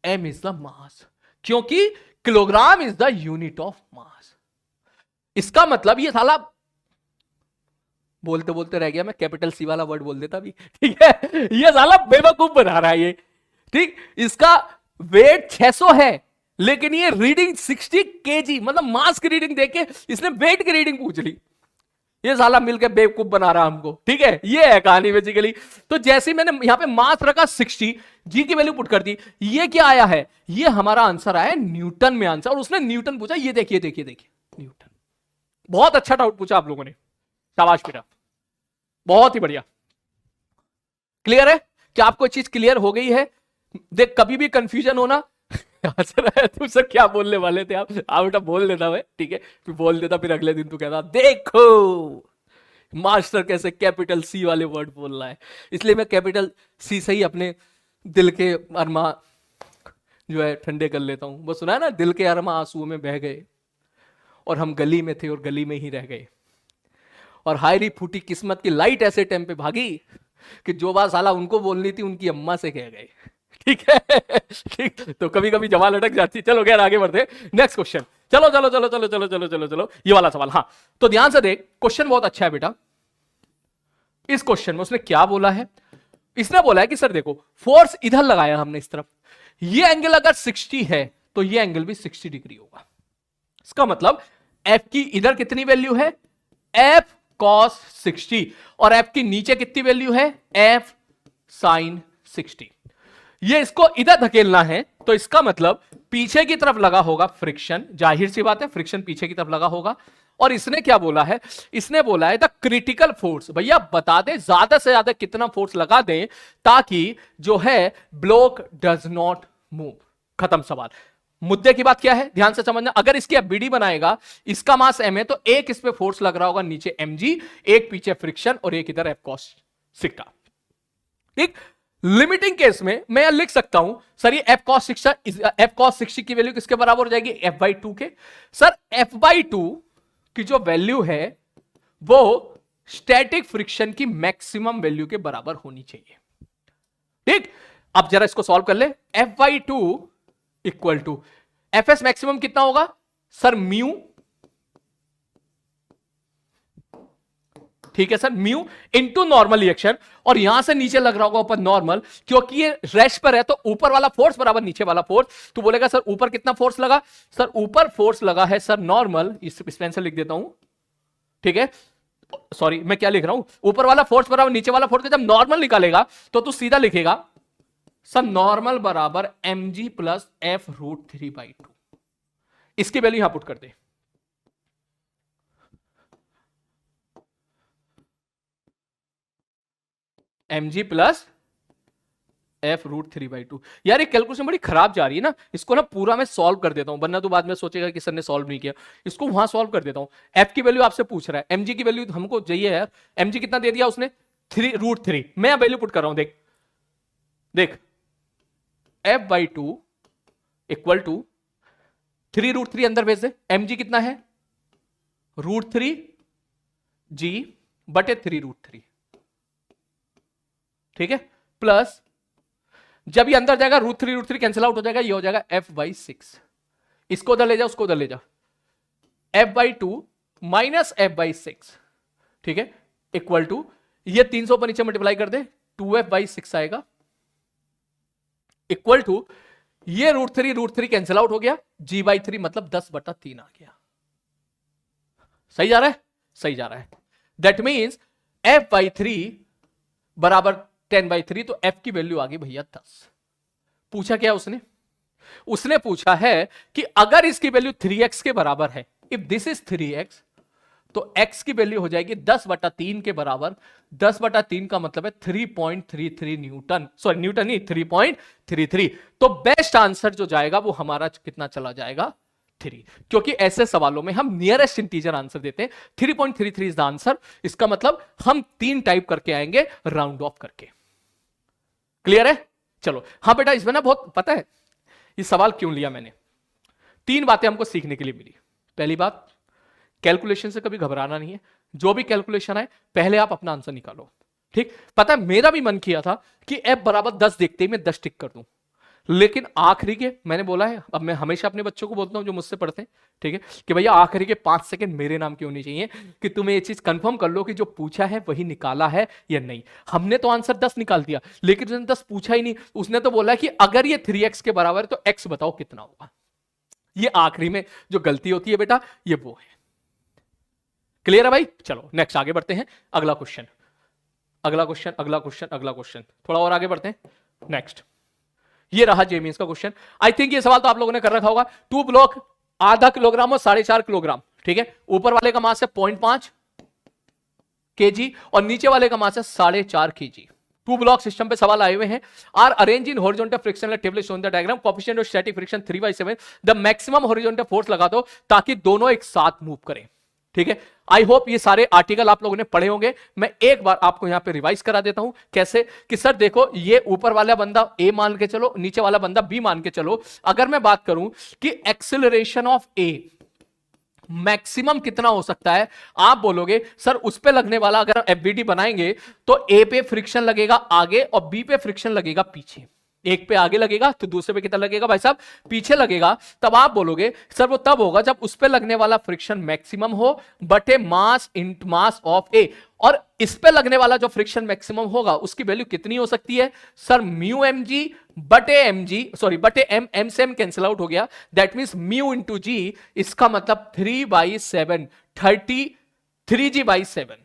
m is the mass, क्योंकि kilogram is the unit of mass. इसका मतलब ये साला, बोलते बोलते रह गया मैं, कैपिटल सी वाला वर्ड बोल देता भी, ठीक है, ये साला बेवकूफ बना रहा है ये, ठीक। इसका वेट 600 है लेकिन ये रीडिंग 60 केजी मतलब मास की रीडिंग देके इसने वेट की रीडिंग पूछ ली। ये साला मिलकर बेवकूफ बना रहा हमको, ठीक है, ये है कहानी बेसिकली। तो जैसे ही मैंने यहां पे मास रखा 60, जी की वैल्यू पुट कर दी, ये क्या आया है, ये हमारा आंसर आया न्यूटन में आंसर, और उसने न्यूटन पूछा, ये देखिए देखिए देखिए न्यूटन। बहुत अच्छा डाउट पूछा आप लोगों ने, शाबाश बेटा, बहुत ही बढ़िया। क्लियर है, क्या आपको चीज क्लियर हो गई है। देख कभी भी कंफ्यूजन होना, तुम सर क्या बोलने वाले थे आप बेटा बोल देता मैं, ठीक है, फिर बोल देता, फिर अगले दिन तू कहता देखो मास्टर कैसे कैपिटल सी वाले वर्ड बोल रहा है। इसलिए मैं कैपिटल सी से ही अपने दिल के अरमा जो है ठंडे कर लेता हूं। वो सुना है ना, दिल के अरमा आंसुओं में बह गए और हम गली में थे और गली में ही रह गए, और हायरी फूटी किस्मत की लाइट ऐसे टाइम पे भागी कि जो बात साला उनको बोलनी थी उनकी अम्मा से कह गए, ठीक है, ठीक। तो कभी कभी जवान अटक जाती है। चलो खैर आगे बढ़ते, नेक्स्ट क्वेश्चन। चलो चलो चलो चलो चलो चलो चलो चलो, ये वाला सवाल, हाँ तो ध्यान से देख, क्वेश्चन बहुत अच्छा है बेटा। इस क्वेश्चन में उसने क्या बोला है, इसने बोला है कि सर देखो फोर्स इधर लगाया हमने इस तरफ, ये एंगल अगर 60 है तो ये एंगल भी 60 डिग्री होगा। इसका मतलब एफ की इधर कितनी वैल्यू है, एफ कॉस 60, और एफ की नीचे कितनी वैल्यू है, एफ साइन 60। ये इसको इधर धकेलना है तो इसका मतलब पीछे की तरफ लगा होगा फ्रिक्शन, जाहिर सी बात है फ्रिक्शन पीछे की तरफ लगा होगा। और इसने क्या बोला है, इसने बोला है द क्रिटिकल फोर्स, भैया बता दे ज्यादा से ज्यादा कितना फोर्स लगा दें ताकि जो है ब्लॉक डज नॉट मूव। खत्म सवाल। मुद्दे की बात क्या है ध्यान से समझना, अगर इसकी बीडी बनाएगा, इसका मास m है, तो एक इस पे फोर्स लग रहा होगा नीचे mg, एक पीछे फ्रिक्शन और एक इधर f cos 60, ठीक। लिमिटिंग केस में मैं लिख सकता हूं सर ये f cos 60 की वैल्यू किसके बराबर हो जाएगी, f/2 के। सर f/2 की जो वैल्यू है वो स्टैटिक फ्रिक्शन की मैक्सिमम वैल्यू के बराबर होनी चाहिए, ठीक। अब जरा इसको सॉल्व कर ले, f/2 equal to fs maximum कितना होगा सर, म्यू, ठीक है sir, mu into normal reaction, और यहां से नीचे लग रहा होगा ऊपर नॉर्मल, क्योंकि ये रेस्ट पर है तो ऊपर वाला फोर्स बराबर नीचे वाला फोर्स। तो बोलेगा सर ऊपर कितना फोर्स लगा, सर ऊपर फोर्स लगा है सर नॉर्मल, इस पेन से लिख देता हूं ठीक है, सॉरी मैं क्या लिख रहा हूं, ऊपर वाला फोर्स बराबर नीचे वाला फोर्स, जब नॉर्मल निकालेगा तो तू सीधा लिखेगा सर नॉर्मल बराबर mg प्लस एफ रूट 3/2। इसकी वैल्यू यहां पुट कर दे, mg प्लस एफ रूट 3/2। यार ये कैलकुलेशन बड़ी खराब जा रही है ना, इसको ना पूरा मैं सॉल्व कर देता हूं, वरना तो बाद में सोचेगा कि सर ने सॉल्व नहीं किया। इसको वहां सॉल्व कर देता हूं। एफ की वैल्यू आपसे पूछ रहा है, mg की वैल्यू हमको चाहिए यार। mg कितना दे दिया उसने, 3√3। मैं वैल्यू पुट कर रहा हूं, देख देख, f/2 इक्वल टू 3√3 अंदर भेज दे। mg कितना है, √3 g बटे 3√3, ठीक है, प्लस जब ये अंदर जाएगा √3 कैंसिल आउट हो जाएगा, ये हो जाएगा f/6। इसको उधर ले जा, उसको उधर ले जा, f/2 माइनस f/6, ठीक है, इक्वल टू ये 300 पर नीचे मल्टीप्लाई कर दे, 2f/6 आएगा, इक्वल टू ये √3 कैंसिल आउट हो गया, g/3 मतलब 10/3 आ गया। सही जा रहा है, सही जा रहा है। दैट मीन्स f/3 बराबर 10/3, तो f की वैल्यू आ गई भैया 10। पूछा क्या उसने, उसने पूछा है कि अगर इसकी वैल्यू 3x के बराबर है, इफ दिस इज 3x, तो x की वैल्यू हो जाएगी 10/3 के बराबर। 10/3 का मतलब है 3.33 न्यूटन, सॉरी न्यूटन नहीं, 3.33। तो बेस्ट आंसर जो जाएगा वो हमारा कितना चला जाएगा, 3, क्योंकि ऐसे सवालों में हम नियरेस्ट इंटीजर आंसर देते हैं। 3.33 इज द आंसर। इसका मतलब हम 3 टाइप करके आएंगे राउंड ऑफ करके। क्लियर है? चलो हाँ बेटा, इसमें ना बहुत पता है ये सवाल क्यों लिया मैंने। 3 बातें हमको सीखने के लिए मिली। पहली बात, कैलकुलेशन से कभी घबराना नहीं है, जो भी कैलकुलेशन है पहले आप अपना आंसर निकालो। ठीक, पता है मेरा भी मन किया था कि f बराबर 10 देखते ही मैं 10 टिक कर दूं, लेकिन आखिरी के, मैंने बोला है, अब मैं हमेशा अपने बच्चों को बोलता हूं जो मुझसे पढ़ते हैं, ठीक है, कि भैया आखिरी के 5 सेकंड मेरे नाम की होनी चाहिए कि तुम्हें ये चीज कंफर्म कर लो कि जो पूछा है वही निकाला है या नहीं। हमने तो आंसर 10 निकाल दिया, लेकिन उसने 10 पूछा ही नहीं। उसने तो बोला कि अगर ये 3x के बराबर है तो x बताओ कितना होगा। ये आखिरी में जो गलती होती है बेटा, ये वो है। क्लियर है भाई? चलो नेक्स्ट आगे बढ़ते हैं। अगला क्वेश्चन, अगला क्वेश्चन, अगला क्वेश्चन, अगला क्वेश्चन, थोड़ा और आगे बढ़ते हैं। नेक्स्ट, ये रहा जेमीन्स का क्वेश्चन। आई थिंक ये सवाल तो आप लोगों ने कर रखा होगा। 2 ब्लॉक आधा किलोग्राम और 4.5 किलोग्राम, ठीक है, ऊपर वाले का मास है 0.5 kg और नीचे वाले का मास है 4.5 kg। 2 ब्लॉक सिस्टम पे सवाल आए हुए हैं। Are arrange in horizontal friction table shown the diagram, coefficient of static friction 3/7, the maximum horizontal force लगा दो ताकि दोनों एक साथ मूव करें। ठीक है, आई होप ये सारे आर्टिकल आप लोगों ने पढ़े होंगे। मैं एक बार आपको यहां पे रिवाइज करा देता हूं। कैसे कि सर देखो, ये ऊपर वाला बंदा ए मान के चलो, नीचे वाला बंदा बी मान के चलो। अगर मैं बात करूं कि एक्सेलरेशन ऑफ ए मैक्सिमम कितना हो सकता है, आप बोलोगे सर उस पे लगने वाला, अगर एफबीडी बनाएंगे तो ए पे फ्रिक्शन लगेगा आगे और बी पे फ्रिक्शन लगेगा पीछे। एक पे आगे लगेगा तो दूसरे पे कितना लगेगा भाई साहब, पीछे लगेगा। तब आप बोलोगे सर वो तब होगा जब उस पे लगने वाला फ्रिक्शन मैक्सिमम हो बटे मास इंटू मास ऑफ ए, और इस पे लगने वाला जो फ्रिक्शन मैक्सिमम होगा उसकी वैल्यू कितनी हो सकती है सर, म्यू एम जी बटे एम जी, सॉरी बटे एम, एम से एम कैंसिल आउट हो गया, दैट मींस म्यू इंटू जी। इसका मतलब 3/7, 33g/7।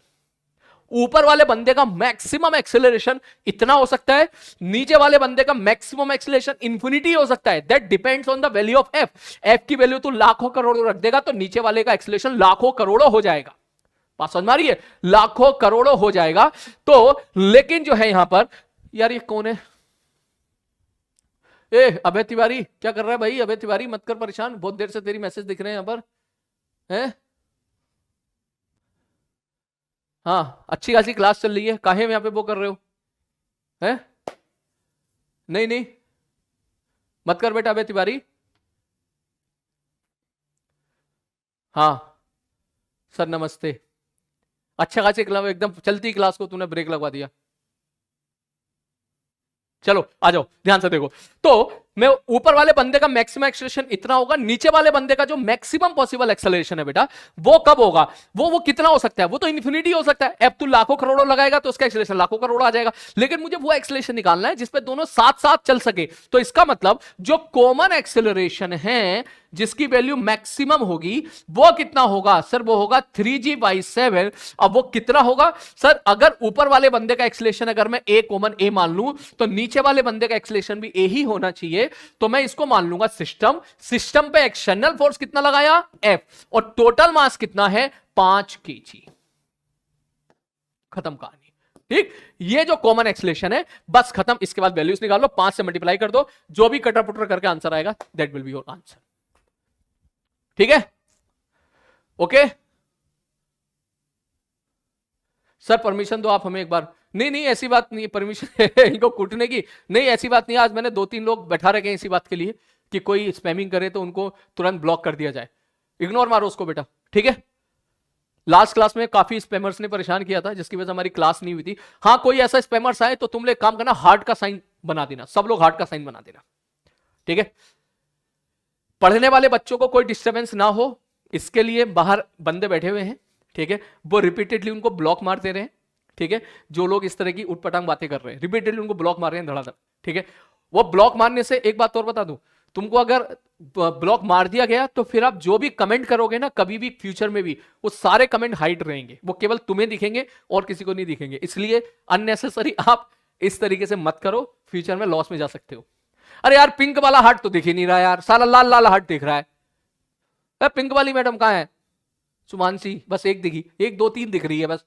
ऊपर वाले बंदे का मैक्सिमम एक्सेलरेशन इतना हो सकता है, नीचे वाले बंदे का मैक्सिमम एक्सेलरेशन इंफिनिटी हो सकता है। That depends on the value of F. F की वैल्यू तो लाखों करोड़ों रख देगा तो नीचे वाले का एक्सेलरेशन लाखों करोड़ों हो जाएगा। बात समझ में आ रही है? लाखों करोड़ों हो जाएगा। तो लेकिन जो है यहां पर, यार ये कौन है? ए अभय तिवारी, क्या कर रहा है भाई? अभय तिवारी मत कर परेशान, बहुत देर से तेरी मैसेज दिख रहे हैं यहां पर, है? हाँ, अच्छी खासी क्लास चल रही है, काहे में यहां पे वो कर रहे हो? हैं? नहीं नहीं मत कर बेटा अभय तिवारी। हाँ सर नमस्ते। अच्छा खासी क्लास, एकदम चलती क्लास को तूने ब्रेक लगवा दिया। चलो आ जाओ, ध्यान से देखो। तो मैं ऊपर वाले बंदे का मैक्सिमम एक्सेलरेशन इतना होगा, नीचे वाले बंदे का जो मैक्सिमम पॉसिबल एक्सेलरेशन है बेटा वो कब होगा, वो कितना हो सकता है, वो तो इन्फिनिटी हो सकता है। अब तू लाखों करोड़ों लगाएगा तो उसका एक्सेलरेशन लाखों करोड़ आ जाएगा, लेकिन मुझे वो एक्सेलरेशन निकालना है जिसपे दोनों साथ साथ चल सके। तो इसका मतलब जो कॉमन एक्सेलरेशन है जिसकी वैल्यू मैक्सिमम होगी वो कितना होगा सर, वो होगा 3g/7। अब वो कितना होगा सर, अगर ऊपर वाले बंदे का एक्सेलरेशन अगर मैं a कॉमन a मान लूं तो नीचे वाले बंदे का एक्सेलरेशन भी a ही होना चाहिए, तो मैं इसको मान लूंगा सिस्टम पे एक्सटर्नल फोर्स कितना लगाया F, और टोटल मास कितना है 5 kg। खत्म कहानी। ठीक, ये जो कॉमन एक्सेलरेशन है बस खत्म। इसके बाद वैल्यूज निकाल लो, 5 से मल्टीप्लाई कर दो, जो भी कटर पुटर करके आंसर आएगा that will be your answer. ठीक है, ओके सर परमिशन दो आप हमें एक बार। नहीं ऐसी बात नहीं, परमिशन इनको कूटने की नहीं, ऐसी बात नहीं। आज मैंने 2-3 लोग बैठा रखे हैं इसी बात के लिए कि कोई स्पैमिंग करे तो उनको तुरंत ब्लॉक कर दिया जाए। इग्नोर मारो उसको बेटा, ठीक है। लास्ट क्लास में काफी स्पैमर्स ने परेशान किया था जिसकी वजह से हमारी क्लास नहीं हुई थी। हाँ, कोई ऐसा स्पैमर्स आए तो तुम लोग काम करना, हार्ट का साइन बना देना, सब लोग हार्ट का साइन बना देना, ठीक है। पढ़ने वाले बच्चों को कोई डिस्टरबेंस ना हो इसके लिए बाहर बंदे बैठे हुए हैं, ठीक है, वो रिपीटेडली उनको ब्लॉक मारते रहे, ठीक है। जो लोग इस तरह की उटपटांग बातें कर रहे हैं रिपीटेडली उनको ब्लॉक मार रहे हैं धड़ाधड़, ठीक है। वो ब्लॉक मारने से एक बात और बता दूं, तुमको अगर ब्लॉक मार दिया गया तो फिर आप जो भी कमेंट करोगे ना कभी भी फ्यूचर में भी, वो सारे कमेंट हाइड रहेंगे, वो केवल तुम्हें दिखेंगे और किसी को नहीं दिखेंगे। इसलिए अननेसेसरी आप इस तरीके से मत करो, फ्यूचर में लॉस में जा सकते हो। अरे यार पिंक वाला हार्ट तो दिख ही नहीं रहा यार, साला लाल लाल हार्ट दिख रहा है। पिंक वाली मैडम कहां है? सुमानसी, बस एक दिखी, 1 2 3 दिख रही है बस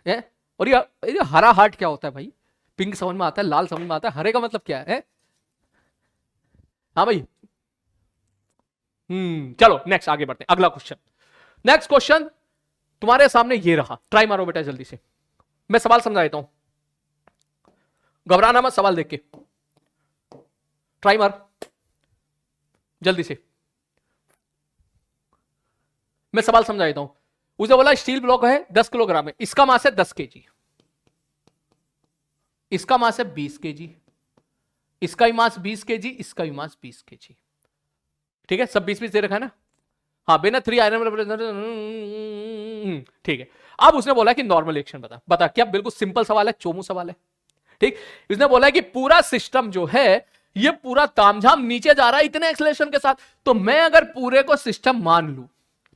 है। और ये हरा हार्ट क्या होता है भाई? पिंक समझ में आता है, लाल समझ में आता है, हरे का मतलब क्या है? हाँ भाई, चलो नेक्स्ट आगे बढ़ते हैं। अगला क्वेश्चन, नेक्स्ट क्वेश्चन तुम्हारे सामने ये रहा, ट्राई मारो बेटा जल्दी से। मैं सवाल समझा देता हूं, घबराना मत, सवाल देख के ट्राई मार जल्दी से। मैं सवाल समझा देता हूं। उसे बोला स्टील ब्लॉक है 10 किलोग्राम है, इसका मास है 10 kg, इसका मास है 20 kg, इसका भी मास 20 kg, इसका भी मास 20 kg, ठीक है। सब 20-20 दे रखा है ना। हाँ, बिना 3 आयरन, ठीक है। अब उसने बोला कि नॉर्मल रिएक्शन बता। क्या बिल्कुल सिंपल सवाल है, चोमू सवाल है, ठीक। उसने बोला कि पूरा सिस्टम जो है ये पूरा तामझाम नीचे जा रहा है इतने एक्सेलरेशन के साथ, तो मैं अगर पूरे को सिस्टम मान लूं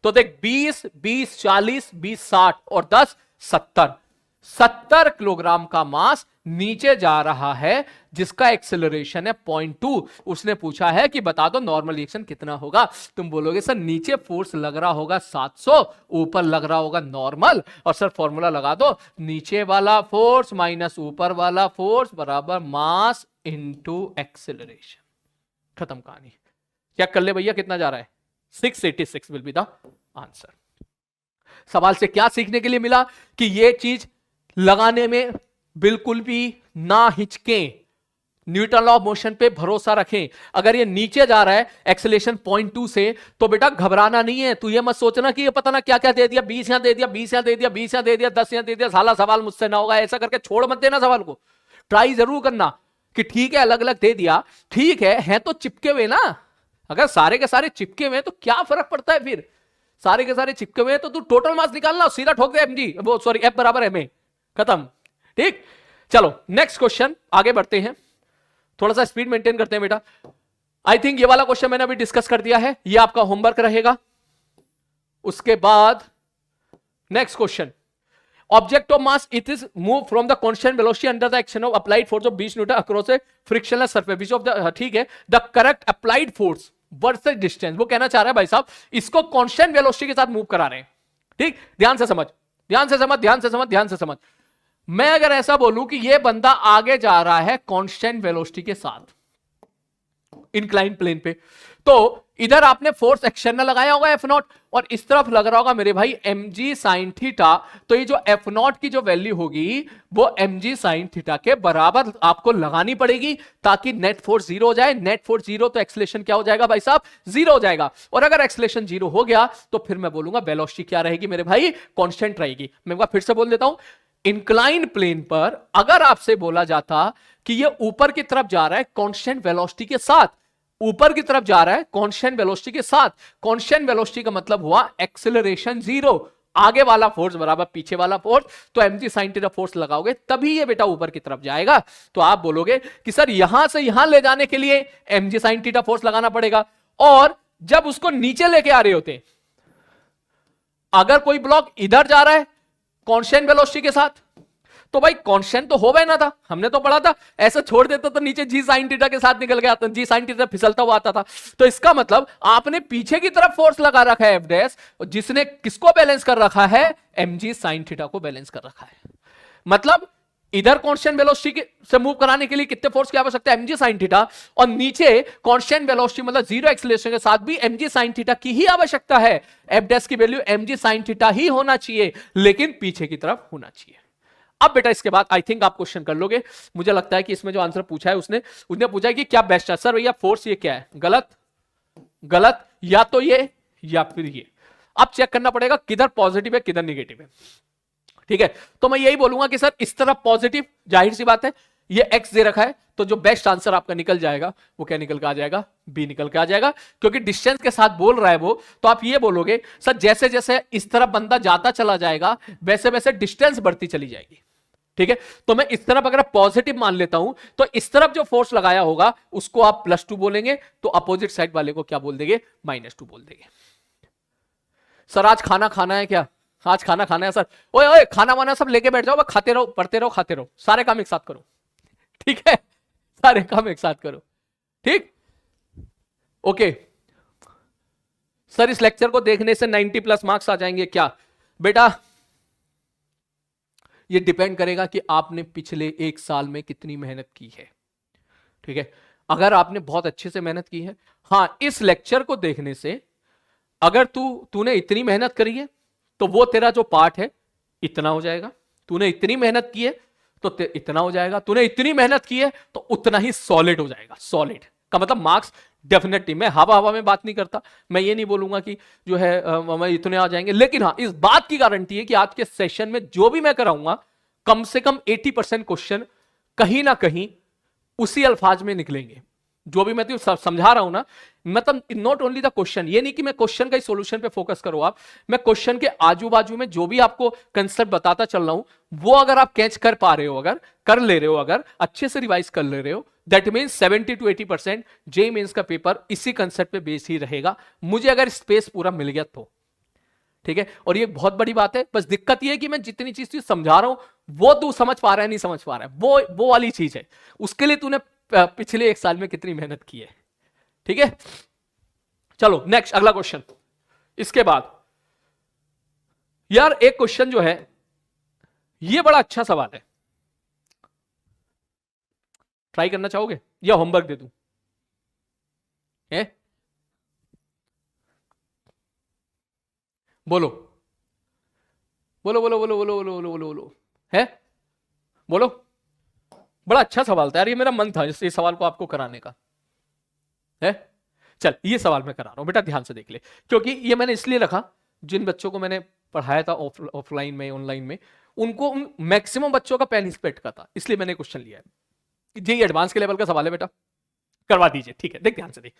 तो देख 20 20 40 20 60 और 10 70 किलोग्राम का मास नीचे जा रहा है जिसका एक्सेलरेशन है 0.2। उसने पूछा है कि बता दो नॉर्मल रिएक्शन कितना होगा। तुम बोलोगे सर नीचे फोर्स लग रहा होगा 700, ऊपर लग रहा होगा नॉर्मल, और सर फॉर्मूला लगा दो, नीचे वाला फोर्स माइनस ऊपर वाला फोर्स बराबर मास इनटू एक्सेलरेशन। खत्म कहानी। चेक कर ले भैया कितना जा रहा है, 686 विल बी द आंसर। सवाल से क्या सीखने के लिए मिला कि यह चीज लगाने में बिल्कुल भी ना हिचकें, न्यूटन लॉ ऑफ मोशन पे भरोसा रखें। अगर ये नीचे जा रहा है एक्सेलरेशन 0.2 से तो बेटा घबराना नहीं है। तू ये मत सोचना कि ये पता ना क्या क्या दे दिया, 20 यहां दे दिया, 20 यहां दे दिया, 20 यहां दे दिया, 10 यहां दे दिया, साला सवाल मुझसे ना होगा, ऐसा करके छोड़ मत देना सवाल को। ट्राई जरूर करना कि ठीक है अलग अलग दे दिया, ठीक है तो चिपके हुए ना। अगर सारे के सारे चिपके हुए तो क्या फर्क पड़ता है, फिर सारे के सारे चिपके हुए तो तू टोटल मास निकालना, सीधा ठोक दे mg, वो सॉरी f बराबर m, खत्म। ठीक, चलो नेक्स्ट क्वेश्चन आगे बढ़ते हैं, थोड़ा सा स्पीड मेंटेन करते हैं बेटा। आई थिंक ये वाला क्वेश्चन मैंने अभी डिस्कस कर दिया है, ये आपका होमवर्क रहेगा। उसके बाद next question, object of mass it is move from the constant velocity under the action of applied force of 20 Newton across A frictionless surface which of the, ठीक है, the correct applied force versus distance. वो कहना चाह रहा है भाई साहब इसको कांस्टेंट वेलोसिटी के साथ मूव करा रहे हैं, ठीक। ध्यान से समझ, ध्यान से समझ, ध्यान से समझ, ध्यान से समझ। मैं अगर ऐसा बोलूं कि ये बंदा आगे जा रहा है कांस्टेंट वेलोसिटी के साथ इंक्लाइन प्लेन पे, तो इधर आपने फोर्स एक्सटर्नल लगाया होगा F0 और इस तरफ लग रहा होगा मेरे भाई mg sin थीटा। तो ये जो F0 की जो वैल्यू होगी वो mg sin थीटा के बराबर आपको लगानी पड़ेगी ताकि नेट फोर्स 0 हो जाए। नेट फोर्स 0 तो एक्सेलरेशन क्या हो जाएगा भाई साहब, 0 हो जाएगा। और अगर एक्सेलरेशन 0 हो गया तो फिर मैं बोलूंगा वेलोसिटी क्या रहेगी मेरे भाई, कांस्टेंट रहेगी। मैं एक बार फिर से बोल देता हूं, इंक्लाइन प्लेन पर अगर आपसे बोला जाता कि ये ऊपर की तरफ जा रहा है कांस्टेंट वेलोसिटी के साथ, ऊपर की तरफ जा रहा है कांस्टेंट वेलोसिटी के साथ, कांस्टेंट वेलोसिटी का मतलब हुआ एक्सेलरेशन जीरो, आगे वाला फोर्स बराबर पीछे वाला फोर्स, तो mg sin थीटा फोर्स लगाओगे तभी ये बेटा ऊपर की तरफ जाएगा। तो आप बोलोगे कि सर यहां से यहां ले जाने के लिए mg sin थीटा फोर्स लगाना पड़ेगा, और जब उसको नीचे लेके आ रहे होते हैं, अगर कोई ब्लॉक इधर जा रहा है कांस्टेंट वेलोसिटी के साथ, तो भाई कांस्टेंट तो हो गया ना था, हमने तो पढ़ा था, ऐसा छोड़ देता तो नीचे जी साइन थीटा के साथ निकल गया, जी साइन थीटा फिसलता हुआ आता था। तो इसका मतलब आपने पीछे की तरफ फोर्स लगा रखा है एफ डैश, जिसने किसको बैलेंस कर रखा है, mg साइन थीटा को बैलेंस कर रखा है। मतलब इधर कांस्टेंट वेलोसिटी से मूव कराने के लिए कितने फोर्स की आवश्यकता है, mg साइन थीटा, और नीचे कांस्टेंट वेलोसिटी मतलब जीरो एक्सेलरेशन के साथ भी mg साइन थीटा की ही आवश्यकता है। एफ डैश की वैल्यू mg साइन थीटा ही होना चाहिए, लेकिन पीछे की तरफ होना चाहिए। अब बेटा इसके बाद आई थिंक आप क्वेश्चन कर लोगे, मुझे लगता है कि इसमें जो आंसर पूछा है उसने पूछा है कि क्या बेस्ट है सर भैया फोर्स ये क्या है, गलत गलत, या तो ये या फिर ये। अब चेक करना पड़ेगा किधर पॉजिटिव है किधर निगेटिव है, ठीक है। तो मैं यही बोलूंगा कि सर इस तरफ पॉजिटिव, जाहिर सी बात है ये x दे रखा है, तो जो बेस्ट आंसर आपका निकल जाएगा वो क्या निकल के आ जाएगा, बी निकल के आ जाएगा, क्योंकि डिस्टेंस के साथ बोल रहा है वो। तो आप ये बोलोगे सर जैसे जैसे इस तरफ बंदा जाता चला जाएगा वैसे वैसे डिस्टेंस बढ़ती चली जाएगी, ठीक है। तो मैं इस तरफ अगर पॉजिटिव मान लेता हूं तो इस तरफ जो फोर्स लगाया होगा उसको आप +2 बोलेंगे, तो अपोजिट साइड वाले को क्या बोल देंगे, -2 बोल देंगे। सर आज खाना खाना है क्या, आज खाना खाना है सर, ओए ओए खाना वाना सब लेके बैठ जाओ, खाते रहो पढ़ते रहो खाते रहो, सारे काम एक साथ करो, ठीक है, सारे काम एक साथ करो, ठीक, ओके। सर इस लेक्चर को देखने से 90+ मार्क्स आ जाएंगे क्या, बेटा ये डिपेंड करेगा कि आपने पिछले 1 साल में कितनी मेहनत की है, ठीक है। अगर आपने बहुत अच्छे से मेहनत की है, हां इस लेक्चर को देखने से अगर तूने इतनी मेहनत करी है तो वो तेरा जो पार्ट है इतना हो जाएगा, तूने इतनी मेहनत की है तो इतना हो जाएगा, तूने इतनी मेहनत की है तो उतना ही सॉलिड हो जाएगा। सॉलिड का मतलब मार्क्स डेफिनेटली, मैं हवा हवा में बात नहीं करता, मैं ये नहीं बोलूंगा कि जो है मैं इतने आ जाएंगे, लेकिन हाँ इस बात की गारंटी है कि आज के सेशन में जो भी मैं कराऊंगा कम से कम 80% क्वेश्चन कहीं ना कहीं उसी अल्फाज में निकलेंगे जो भी मैं समझा रहा हूं ना। मतलब नॉट ओनली द क्वेश्चन, ये नहीं कि मैं क्वेश्चन का ही सॉल्यूशन पे फोकस करो आप, मैं क्वेश्चन के आजू बाजू में जो भी आपको कंसेप्ट बताता चल रहा हूं वो अगर आप कैच कर पा रहे हो, अगर कर ले रहे हो, अगर अच्छे से रिवाइज कर ले रहे हो, that means 70 to 80% JEE mains का पेपर इसी कंसेप्ट पे बेस ही रहेगा, मुझे अगर स्पेस पूरा मिल गया तो, ठीक है। और ये बहुत बड़ी बात है, बस दिक्कत ये है कि मैं जितनी चीज समझा रहा हूं वो तू समझ पा रहा है नहीं समझ पा रहा है, वो वाली चीज है, उसके लिए तूने पिछले 1 साल में कितनी मेहनत की है, ठीक है। चलो नेक्स्ट अगला क्वेश्चन। इसके बाद यार एक क्वेश्चन जो है ये बड़ा अच्छा सवाल है, ट्राई करना चाहोगे या होमवर्क दे दूं, है? बोलो बोलो बोलो बोलो बोलो बोलो बोलो बोलो बोलो, है बोलो। बड़ा अच्छा सवाल था यार, ये मेरा मन था इस सवाल को आपको कराने का, है। चल ये सवाल मैं करा रहा हूं बेटा, ध्यान से देख ले, क्योंकि ये मैंने इसलिए रखा जिन बच्चों को मैंने पढ़ाया था ऑफलाइन में ऑनलाइन में, उनको मैक्सिमम बच्चों का पेन इस पेट का था, इसलिए मैंने क्वेश्चन लिया है। ये एडवांस के लेवल का सवाल है बेटा, करवा दीजिए, ठीक है। देख ध्यान से देख,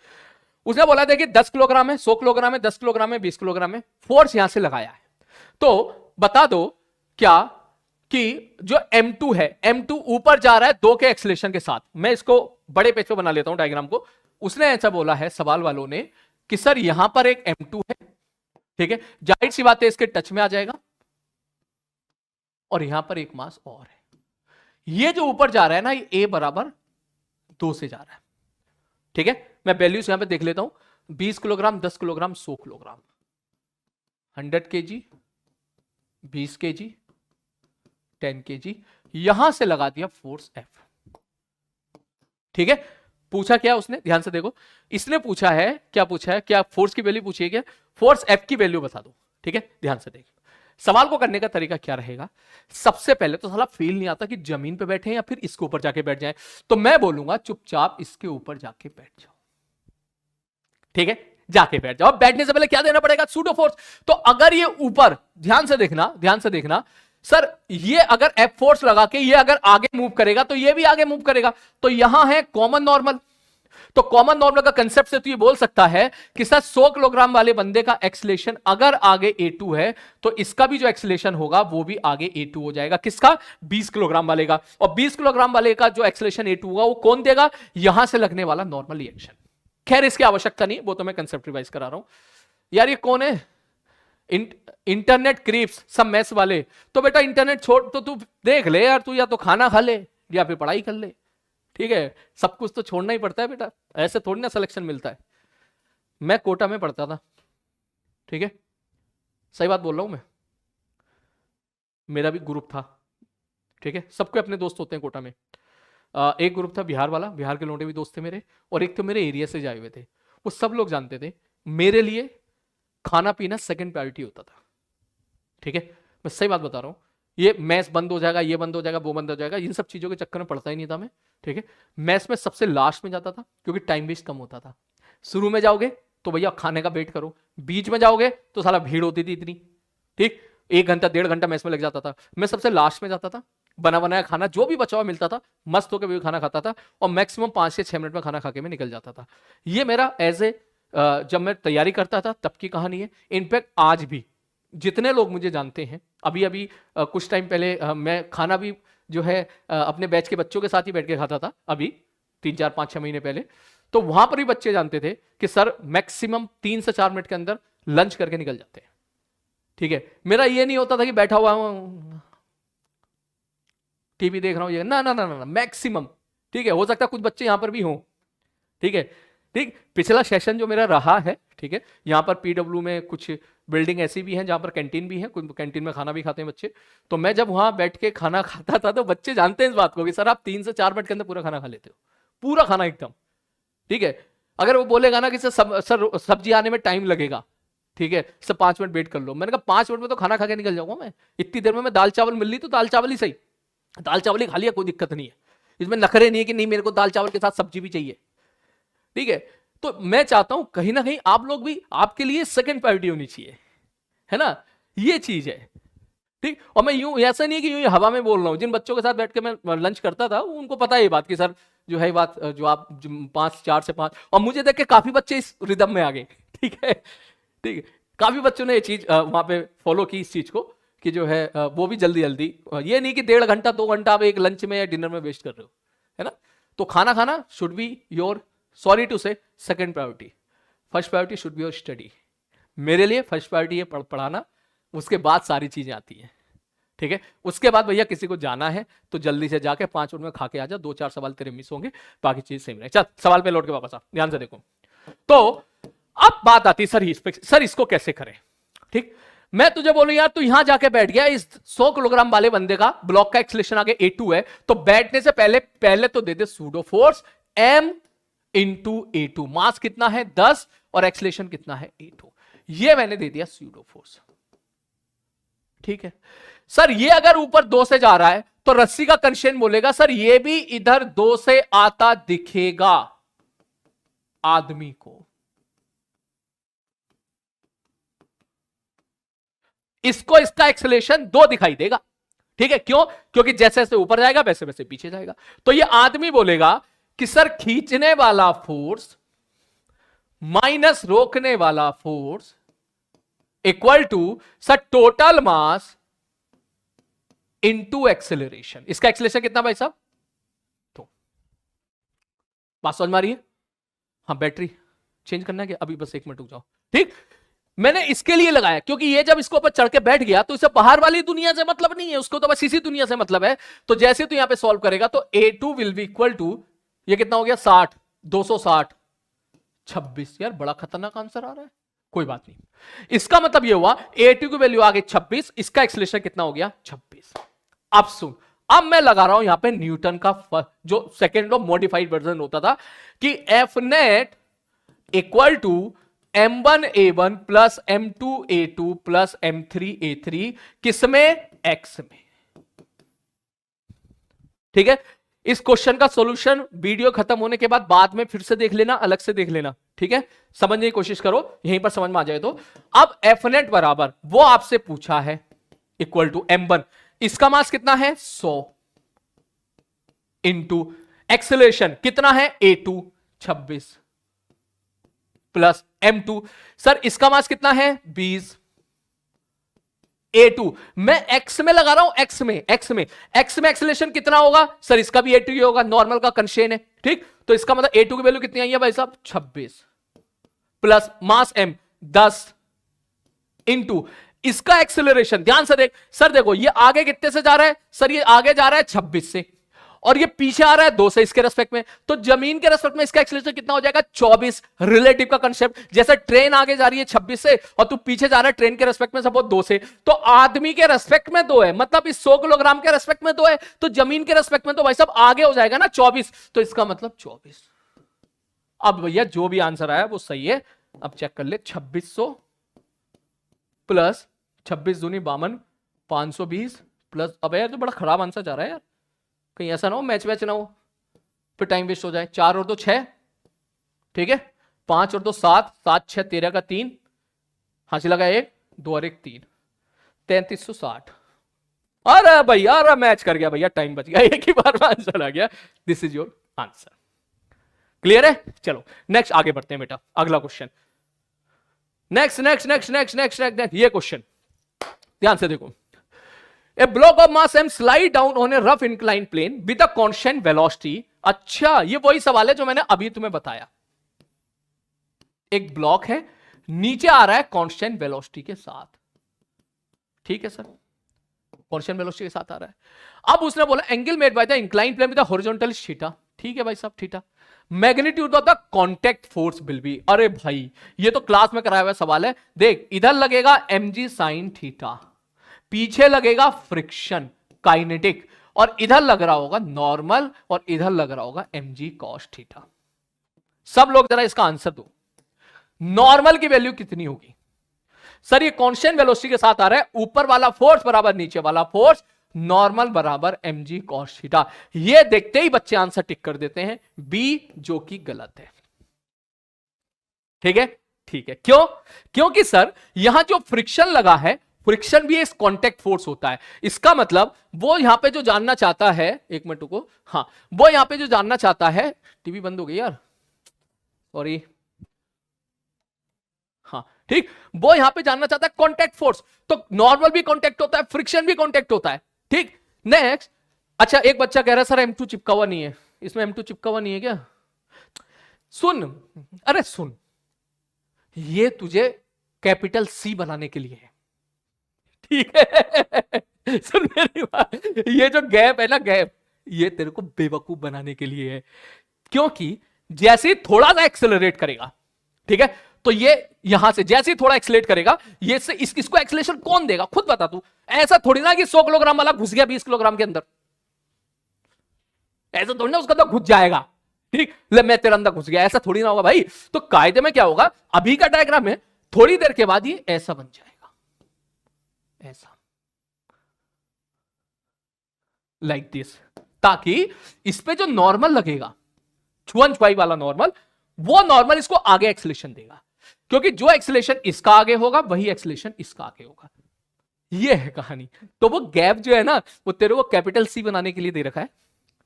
उसने बोला था कि 10 किलोग्राम है, 100 किलोग्राम है, 10 किलोग्राम है, 20 किलोग्राम है, फोर्स यहां से लगाया है, तो बता दो क्या कि जो M2 है, M2 ऊपर जा रहा है 2 के एक्सेलरेशन के साथ। मैं इसको बड़े पेज पे बना लेता हूं डायग्राम को। उसने ऐसा बोला है सवाल वालों ने कि सर यहां पर एक M2 है, ठीक है, जाहिर सी बात है इसके टच में आ जाएगा, और यहां पर एक मास और है, ये जो ऊपर जा रहा है ना ये A बराबर 2 से जा रहा है, ठीक है। मैं वैल्यूज यहां पे देख लेता हूं, 20 kilogram, 10 kilogram, 100 kilogram, 100 kg, 20 kg, 10 kg, यहां से लगा दिया फोर्स F, ठीक है। पूछा क्या उसने, ध्यान से देखो, इसने पूछा है, क्या पूछा है, क्या फोर्स की वैल्यू पूछी है, क्या फोर्स F की वैल्यू बता दो, ठीक है। ध्यान से देखो सवाल को करने का तरीका क्या रहेगा। सबसे पहले तो साला फील नहीं आता कि जमीन पे बैठे या फिर इसके ऊपर जाके बैठ जाए, तो मैं बोलूंगा चुपचाप इसके ऊपर जाके बैठ जाओ, ठीक है, जाके बैठ जाओ। बैठने से पहले क्या देना पड़ेगा, सूडो फोर्स। तो अगर ये ऊपर, ध्यान से देखना, ध्यान से देखना, सर ये अगर एफ फोर्स लगा के ये अगर आगे मूव करेगा तो ये भी आगे मूव करेगा, तो यहां है कॉमन नॉर्मल। तो कॉमन नॉर्मल का कंसेप्ट से तो ये बोल सकता है कि सर 100 किलोग्राम वाले बंदे का एक्सीलरेशन अगर आगे A2 है तो इसका भी जो एक्सीलरेशन होगा वो भी आगे A2 हो जाएगा। किसका? 20 किलोग्राम वाले का। और 20 किलोग्राम वाले का जो एक्सीलरेशन A2 होगा वो कौन देगा? यहां से लगने वाला नॉर्मल रिएक्शन। खैर इसकी आवश्यकता नहीं, वो तो मैं कंसेप्ट रिवाइज करा रहा हूं। यार ये कौन है? इंटरनेट क्रीप्स, सब मैथ्स वाले। तो बेटा इंटरनेट छोड़, तो तू देख ले यार, तू या तो खाना खा ले या फिर पढ़ाई कर ले, ठीक है? सब कुछ तो छोड़ना ही पड़ता है बेटा, ऐसे थोड़ी ना सिलेक्शन मिलता है। मैं कोटा में पढ़ता था, ठीक है, सही बात बोल रहा हूं मैं, मेरा भी ग्रुप था, ठीक है, सबके अपने दोस्त होते हैं कोटा में। एक ग्रुप था बिहार वाला, बिहार के लौंडे भी दोस्त थे मेरे, और एक तो मेरे एरिया से जाए हुए थे। वो सब लोग जानते थे मेरे लिए खाना पीना सेकंड प्रायोरिटी होता था, ठीक है, मैं सही बात बता रहा हूं। ये मैस बंद हो जाएगा, ये बंद हो जाएगा, वो बंद हो जाएगा, इन सब चीजों के चक्कर में पड़ता ही नहीं था मैं, ठीक है। मैस में सबसे लास्ट में जाता था क्योंकि टाइम वेस्ट कम होता था। शुरू में जाओगे तो भैया खाने का वेट करो, बीच में जाओगे तो साला भीड़ होती थी इतनी, ठीक, 1 घंटा 1.5 घंटा मैस में लग जाता था। मैं सबसे लास्ट में जाता था, बना बनाया खाना जो भी बचा हुआ मिलता था मस्त होकर भी खाना खाता था, और मैक्सिमम 5 से 6 मिनट में खाना खा के मैं निकल जाता था। ये मेरा एज ए जब मैं तैयारी करता था तब की कहानी है। इनफैक्ट आज भी जितने लोग मुझे जानते हैं, अभी अभी कुछ टाइम पहले मैं खाना भी जो है अपने बैच के बच्चों के साथ ही बैठ के खाता था, अभी 3, 4, 5, 6 महीने पहले। तो वहां पर भी बच्चे जानते थे कि सर मैक्सिमम 3 से 4 मिनट के अंदर लंच करके निकल जाते हैं, ठीक है। मेरा ये नहीं होता था कि बैठा हुआ हूं टीवी देख रहा हूं, ये ना ना ना ना, मैक्सिमम, ठीक है। हो सकता है कुछ बच्चे यहां पर भी हों, ठीक है, ठीक। पिछला सेशन जो मेरा रहा है, ठीक है, यहाँ पर पीडब्ल्यू में कुछ बिल्डिंग ऐसी भी हैं जहाँ पर कैंटीन भी है, कुछ कैंटीन में खाना भी खाते हैं बच्चे। तो मैं जब वहाँ बैठ के खाना खाता था तो बच्चे जानते हैं इस बात को कि सर आप 3 से 4 मिनट के अंदर पूरा खाना खा लेते हो, पूरा खाना एकदम, ठीक है। अगर वो बोलेगा ना कि सर सब्जी आने में टाइम लगेगा, ठीक है, सर 5 मिनट वेट कर लो, मैंने कहा 5 मिनट में तो खाना खा के निकल जाऊंगा मैं, इतनी देर में मैं दाल चावल मिल रही तो दाल चावल ही सही, दाल चावल ही खा लिया, कोई दिक्कत नहीं है, इसमें नखरे नहीं है कि नहीं मेरे को दाल चावल के साथ सब्जी भी चाहिए, ठीक है। तो मैं चाहता हूं कहीं ना कहीं आप लोग भी, आपके लिए सेकंड प्रायोरिटी होनी चाहिए, है ना, ये चीज है, ठीक। और मैं यूं, ऐसा नहीं है कि यूं हवा में बोल रहा हूं, जिन बच्चों के साथ बैठ के मैं लंच करता था उनको पता है ये बात कि सर जो है बात जो आप 4 से 5, और मुझे देख के काफी बच्चे इस रिदम में आ गए, ठीक है, ठीक है, काफी बच्चों ने ये चीज वहां पे फॉलो की इस चीज को कि जो है वो भी जल्दी जल्दी, ये नहीं कि 1.5 घंटा 2 घंटा आप एक लंच में या डिनर में वेस्ट कर रहे हो, है ना। तो खाना खाना should be your, sorry to say, second priority. First priority should be your study. मेरे लिए फर्स्ट प्रायोरिटी है पढ़ाना, उसके बाद सारी चीजें आती हैं, ठीक है। उसके बाद भैया किसी को जाना है तो जल्दी से जाके 5 मिनट में खा के आ जा, 2-4 सवाल तेरे मिस होंगे, बाकी चीज सेम रहे। चल सवाल पे लौट के वापस आ, ध्यान से देखो। तो अब बात आती है सर इसको कैसे करें, ठीक। मैं तुझे बोलूं यार तू यहां जाके बैठ गया, इस 100 किलोग्राम वाले बंदे का ब्लॉक का एक्सीलरेशन आगे A2 है, तो बैठने से पहले तो दे दे pseudo force m into A2। Mass कितना है 10 और एक्सीलरेशन कितना है A2, ये मैंने दे दिया सूडो फोर्स, ठीक है। सर ये अगर ऊपर 2 से जा रहा है तो रस्सी का कंस्ट्रेंट बोलेगा सर ये भी इधर 2 से आता दिखेगा आदमी को, इसको इसका एक्सेलरेशन 2 दिखाई देगा, ठीक है। क्यों? क्योंकि जैसे जैसे ऊपर जाएगा वैसे वैसे पीछे जाएगा। तो ये आदमी बोलेगा कि सर खींचने वाला फोर्स माइनस रोकने वाला force equal to sir total mass into acceleration. इसका एक्सेलरेशन कितना भाई साहब? तो बात समझ में आ रही है? हाँ, बैटरी चेंज करना है क्या? अभी बस 1 मिनट रुक जाओ, ठीक। मैंने इसके लिए लगाया क्योंकि ये जब इसको ऊपर चढ़ के बैठ गया तो इसे बाहर वाली दुनिया से मतलब नहीं है, उसको तो बस इसी दुनिया से मतलब है। तो जैसे तो यहां पे सॉल्व करेगा तो A2 will be equal to, ये कितना हो गया 60, 260, 26। यार बड़ा खतरनाक आंसर आ रहा है, कोई बात नहीं। इसका मतलब ये हुआ A2 की वैल्यू आ गई 26, इसका एक्सेलरेशन कितना हो गया 26। अब सुन, अब मैं लगा रहा हूं यहां पे न्यूटन का जो सेकेंड ऑफ मॉडिफाइड वर्जन होता था कि F net equal to M1A1 plus M2A2 plus M3A3, किसमें? X में, ठीक है। इस क्वेश्चन का सॉल्यूशन वीडियो खत्म होने के बाद में फिर से देख लेना, अलग से देख लेना, ठीक है। समझने की कोशिश करो, यहीं पर समझ में आ जाए तो। अब F नेट बराबर वो आपसे पूछा है इक्वल टू M1, इसका मास कितना है 100 इंटू एक्सेलरेशन कितना है a2 26 प्लस m2। सर इसका मास कितना है 20, a2 मैं x में लगा रहा हूं, x में एक्सेलरेशन कितना होगा सर, इसका भी a2 ही होगा, नॉर्मल का कंस्ट्रेंट है, ठीक। तो इसका मतलब a2 की वैल्यू कितनी आई है भाई साहब 26 प्लस मास m 10 इंटू इसका एक्सेलरेशन, ध्यान से देख सर, देखो ये आगे कितने से जा रहा है सर, ये आगे जा रहा है 26 से और ये पीछे आ रहा है 2 से इसके रेस्पेक्ट में, तो जमीन के रेस्पेक्ट में इसका एक्सेलरेशन कितना हो जाएगा 24। रिलेटिव का कंसेप्ट, जैसे ट्रेन आगे जा रही है 26 से और तू पीछे जा रहा है ट्रेन के रेस्पेक्ट में सपोज 2 से, तो आदमी के रेस्पेक्ट में 2 है, मतलब इस 100 किलोग्राम के रेस्पेक्ट में 2 है, तो जमीन के रेस्पेक्ट में तो भाई साहब आगे हो जाएगा ना 24, तो इसका मतलब 24। अब भैया जो भी आंसर आया वो सही है। अब चेक कर ले, 2600 प्लस 26 दूनी 52 520 प्लस, अब यार तो बड़ा खराब आंसर जा रहा है यार, कहीं ऐसा ना हो मैच ना हो फिर टाइम वेस्ट हो जाए। 4 और 2 6, ठीक है, 5 और 2 7, 7 6 13 का 3, हासिल लगा 1 2 और 1 3, 3360। अरे भैया अरे मैच कर गया भैया, टाइम बच गया, एक ही बार में आंसर आ गया। This is your answer. Clear है? चलो नेक्स्ट आगे बढ़ते हैं बेटा, अगला question. Next next next next next next ये क्वेश्चन ध्यान से देखो। A block of mass m slide down on a rough inclined plane with a constant velocity। अच्छा ये वही सवाल है जो मैंने अभी तुम्हें बताया। एक ब्लॉक है, नीचे आ रहा है कांस्टेंट वेलोसिटी के साथ, ठीक है सर, कांस्टेंट वेलोसिटी के साथ आ रहा है। अब उसने बोला angle made by the inclined plane with the horizontal theta, ठीक है भाई साहब theta. Magnitude of the contact force will be, अरे भाई ये तो क्लास में कराया हुआ सवाल है। देख इधर लगेगा mg sin थीटा, पीछे लगेगा फ्रिक्शन काइनेटिक, और इधर लग रहा होगा नॉर्मल, और इधर लग रहा होगा mg cos थीटा। सब लोग जरा इसका आंसर दो, नॉर्मल की वैल्यू कितनी होगी सर? ये कांस्टेंट वेलोसिटी के साथ आ रहा है, ऊपर वाला फोर्स बराबर नीचे वाला फोर्स, नॉर्मल बराबर mg cos थीटा। ये देखते ही बच्चे आंसर टिक कर देते हैं बी, जो कि गलत है। ठीक है, ठीक है, क्यों? क्योंकि सर यहां जो फ्रिक्शन लगा है, फ्रिक्शन भी एक कांटेक्ट फोर्स होता है। इसका मतलब वो यहां पे जो जानना चाहता है, एक मिनट को, हाँ वो यहां पे जो जानना चाहता है, टीवी बंद हो गई यार, सॉरी, हाँ ठीक, वो यहां पे जानना चाहता है कांटेक्ट फोर्स, तो नॉर्मल भी कांटेक्ट होता है, फ्रिक्शन भी कांटेक्ट होता है, ठीक। नेक्स्ट, अच्छा एक बच्चा कह रहा है सर M2 चिपका हुआ नहीं है, इसमें M2 चिपका हुआ नहीं है क्या? सुन, अरे सुन, ये तुझे कैपिटल C बनाने के लिए है, ठीक है? सुन मेरी बात, ये जो गैप है ना, गैप, ये तेरे को बेवकूफ बनाने के लिए है, क्योंकि जैसे ही थोड़ा सा एक्सेलरेट करेगा, ठीक है, तो ये यहां से जैसे ही थोड़ा एक्सेलरेट करेगा, ये से इसको एक्सेलरेशन कौन देगा? खुद बता तू। ऐसा थोड़ी ना कि 100 किलोग्राम वाला घुस गया 20 किलोग्राम के अंदर, ऐसा थोड़ी ना उसका अंदर घुस जाएगा, ठीक, ले मैं तेरे अंदर घुस गया, ऐसा थोड़ी ना होगा भाई। तो कायदे में क्या होगा, अभी का डायग्राम में थोड़ी देर के बाद ये ऐसा बन जाएगा, ऐसा, लाइक दिस, ताकि इस पे जो नॉर्मल लगेगा, छुअन छुआई वाला नॉर्मल, वो नॉर्मल इसको आगे एक्सेलरेशन देगा, क्योंकि जो एक्सेलरेशन इसका आगे होगा वही एक्सेलरेशन इसका आगे होगा। ये है कहानी। तो वो गैप जो है ना, वो तेरे को कैपिटल C बनाने के लिए दे रखा है,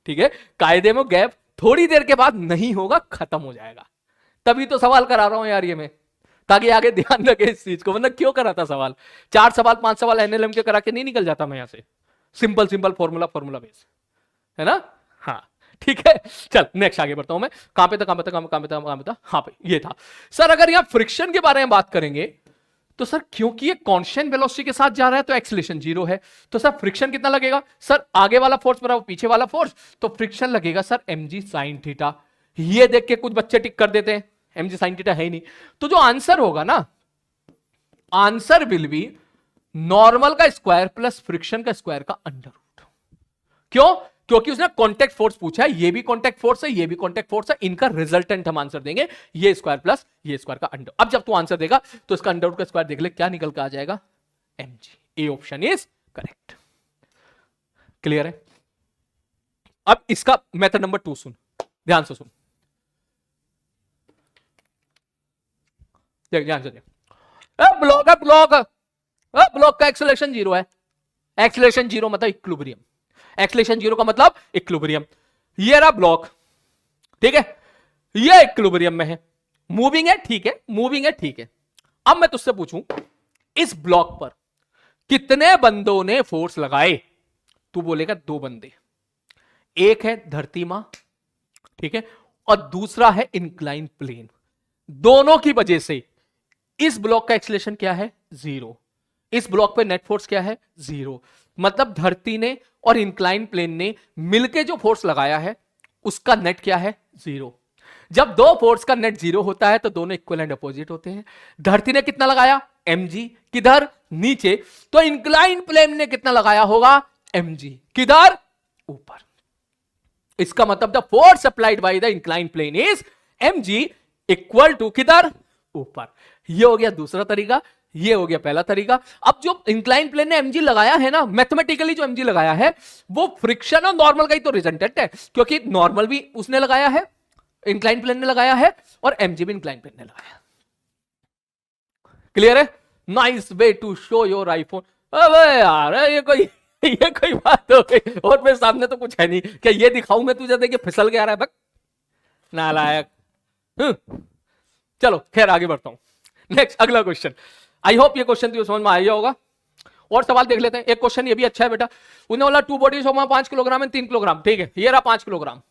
ठीक है। कायदे में गैप थोड़ी देर के बाद नहीं होगा, खत्म हो जाएगा। तभी तो सवाल करा रहा हूं यार ये मैं, ताकि आगे ध्यान रखे इस चीज को, वरना क्यों करा था सवाल? 4 सवाल 5 सवाल NLM के करा के नहीं निकल जाता मैं यहां से, सिंपल सिंपल फॉर्मूला बेस, है ना? हाँ ठीक है, चल नेक्स्ट आगे बढ़ता हूं मैं। कहां पे था? हाँ पे ये था। सर अगर यहां फ्रिक्शन के बारे में बात करेंगे तो सर क्योंकि ये कांस्टेंट वेलोसिटी के साथ जा रहा है तो एक्सेलरेशन 0 है, तो सर फ्रिक्शन कितना लगेगा? सर आगे वाला फोर्स बराबर पीछे वाला फोर्स, तो फ्रिक्शन लगेगा सर mg sin थीटा। ये देख के कुछ बच्चे टिक कर देते हैं, mg sin थीटा है ही नहीं, तो जो आंसर होगा ना, आंसर विल बी नॉर्मल का स्क्वायर प्लस फ्रिक्शन का स्क्वायर का अंडर रूट। क्यों? क्योंकि उसने कांटेक्ट फोर्स पूछा है, ये भी कांटेक्ट फोर्स है, ये भी कांटेक्ट फोर्स है, इनका रिजल्टेंट हम आंसर देंगे, ये स्क्वायर प्लस ये स्क्वायर का अंडर। अब जब तू आंसर देगा तो इसका अंडर रूट का स्क्वायर देख ले क्या निकल कर आ जाएगा, mg। A option is correct. Clear है? अब इसका मेथड नंबर 2 सुन, ध्यान से सुन, देख ध्यान से देख। ब्लॉक है, ब्लॉक का एक्सेलरेशन 0 है, एक्सीलरेशन जीरो मतलब इक्विलिब्रियम, एक्सीलरेशन जीरो का मतलब इक्विलिब्रियम। ये रहा ब्लॉक, ठीक है, ये इक्विलिब्रियम में है, मूविंग है, ठीक है, मूविंग है, ठीक है। अब मैं तुझसे पूछूं, इस ब्लॉक पर कितने बंदों ने फोर्स लगाए? तू बोलेगा 2 बंदे, एक है धरती मां, ठीक है, और दूसरा है इंक्लाइन प्लेन। दोनों की वजह से इस ब्लॉक का एक्सीलरेशन क्या है? 0। इस ब्लॉक पे नेट फोर्स क्या है? 0। मतलब धरती ने और इंक्लाइन प्लेन ने मिलके जो फोर्स लगाया है उसका नेट क्या है? 0। जब दो फोर्स का नेट 0 होता है तो दोनों इक्वल एंड अपोजिट होते हैं। धरती ने कितना लगाया? mg, किधर? नीचे। तो इंक्लाइन प्लेन ने कितना लगाया होगा? mg, किधर? ऊपर। इसका मतलब the force applied by the incline plane is mg equal to किधर? ऊपर। ये हो गया दूसरा तरीका, ये हो गया पहला तरीका। अब जो इंक्लाइन प्लेन ने mg लगाया है ना, मैथमेटिकली जो mg लगाया है वो फ्रिक्शन और नॉर्मल का ही तो रिजल्टेंट है, क्योंकि नॉर्मल भी उसने लगाया है, इंक्लाइन प्लेन ने लगाया है, और mg भी इंक्लाइन प्लेन ने लगाया। क्लियर है? Nice way to show your iPhone. अबे यार ये कोई बात हो गई? और मेरे सामने तो कुछ है नहीं, क्या ये दिखाऊं मैं तुझे? देखिए फिसल गया रहा है, नालायक। चलो खैर आगे बढ़ता हूं। नेक्स्ट अगला क्वेश्चन। आई होप ये क्वेश्चन तुझे समझ में आ गया होगा। और सवाल देख लेते हैं। एक क्वेश्चन ये भी अच्छा है बेटा। उन्हें बोला 2 bodies of 5 kilogram and 3 kilogram, ठीक है, ये रहा 5 किलोग्राम,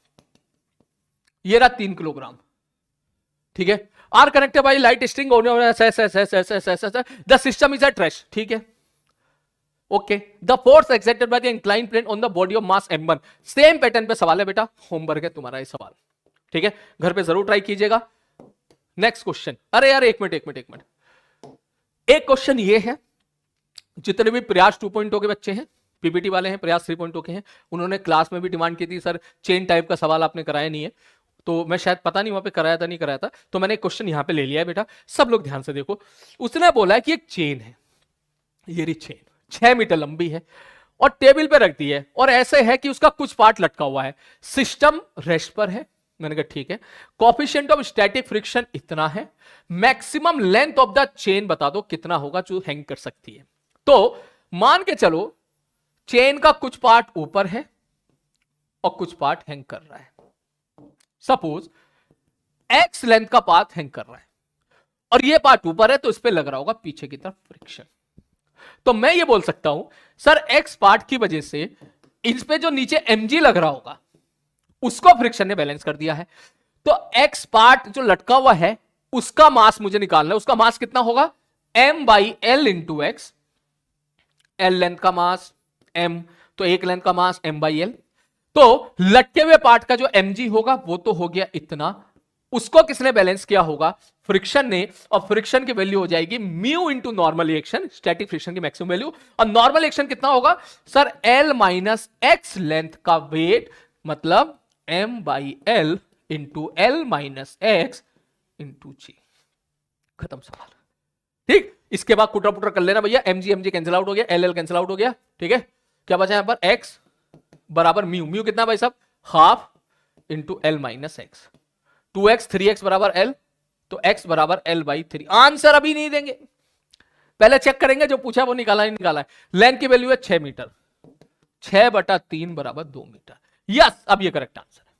ये रहा 3 किलोग्राम, ठीक है, are connected by light string, the system is at rest, ठीक है, okay, the force exerted by the incline plane on the body of mass m1। Same pattern पे सवाल है बेटा, होमवर्क है तुम्हारा ये सवाल, ठीक है, घर पे जरूर ट्राई कीजिएगा। Next question. अरे यार एक मिनट, एक क्वेश्चन ये है, जितने भी प्रयास 2.0 के बच्चे हैं, पीपीटी वाले हैं, प्रयास 3.0 के हैं, उन्होंने क्लास में भी डिमांड की थी सर चेन टाइप का सवाल आपने कराया नहीं है, तो मैं शायद पता नहीं वहां पे कराया था नहीं कराया था, तो मैंने एक क्वेश्चन यहां पे ले लिया है बेटा, सब लोग ध्यान से देखो। उसने बोला है कि एक चेन है, ये रही चेन 6 मीटर लंबी है और टेबल पे रख दी है, और ऐसे है कि उसका कुछ पार्ट लटका हुआ है, सिस्टम रेस्ट पर है। मैंने कहा ठीक है, कोएफिशिएंट ऑफ स्टैटिक फ्रिक्शन इतना है, maximum length of the chain बता दो कितना होगा जो हैंग कर सकती है। तो मान के चलो चेन का कुछ पार्ट ऊपर है और कुछ पार्ट हैंग कर रहा है। सपोज एक्स लेंथ का पार्ट हैंग कर रहा है और ये पार्ट ऊपर है, तो इस पे लग रहा होगा पीछे की तरफ फ्रिक्शन। तो मैं ये बोल सकता हूं सर एक्स पार्ट की वजह से इस पे जो नीचे mg लग रहा होगा उसको फ्रिक्शन ने बैलेंस कर दिया है। तो एक्स पार्ट जो लटका हुआ है उसका मास मुझे निकालना है, उसका मास कितना होगा? m by L into x, L length का मास m, तो एक लेंथ का मास m बाई एल। तो लटके हुए पार्ट का जो mg होगा वो तो हो गया इतना, उसको किसने बैलेंस किया होगा? फ्रिक्शन ने, और फ्रिक्शन की वैल्यू हो जाएगी mu into normal reaction, static friction की मैक्सिमम वैल्यू, और नॉर्मल रिएक्शन कितना होगा sir? L minus x length का वेट, मतलब m by L into L minus x into g. खत्म सवाल, ठीक। इसके बाद कुटरा पुटरा कर लेना भैया, mg कैंसिल आउट हो गया, एल कैंसिल आउट हो गया, ठीक है। क्या बचा यहां पर? x बराबर म्यू, म्यू कितना भाई साहब? Half into L minus x, 2x 3x बराबर l, तो x बराबर l बाई 3। आंसर अभी नहीं देंगे, पहले चेक करेंगे, जो पूछा वो निकाला नहीं निकाला है। लेंथ की वैल्यू है 6 मीटर, 6/3 बराबर 2 मीटर। यस, अब ये करेक्ट आंसर है,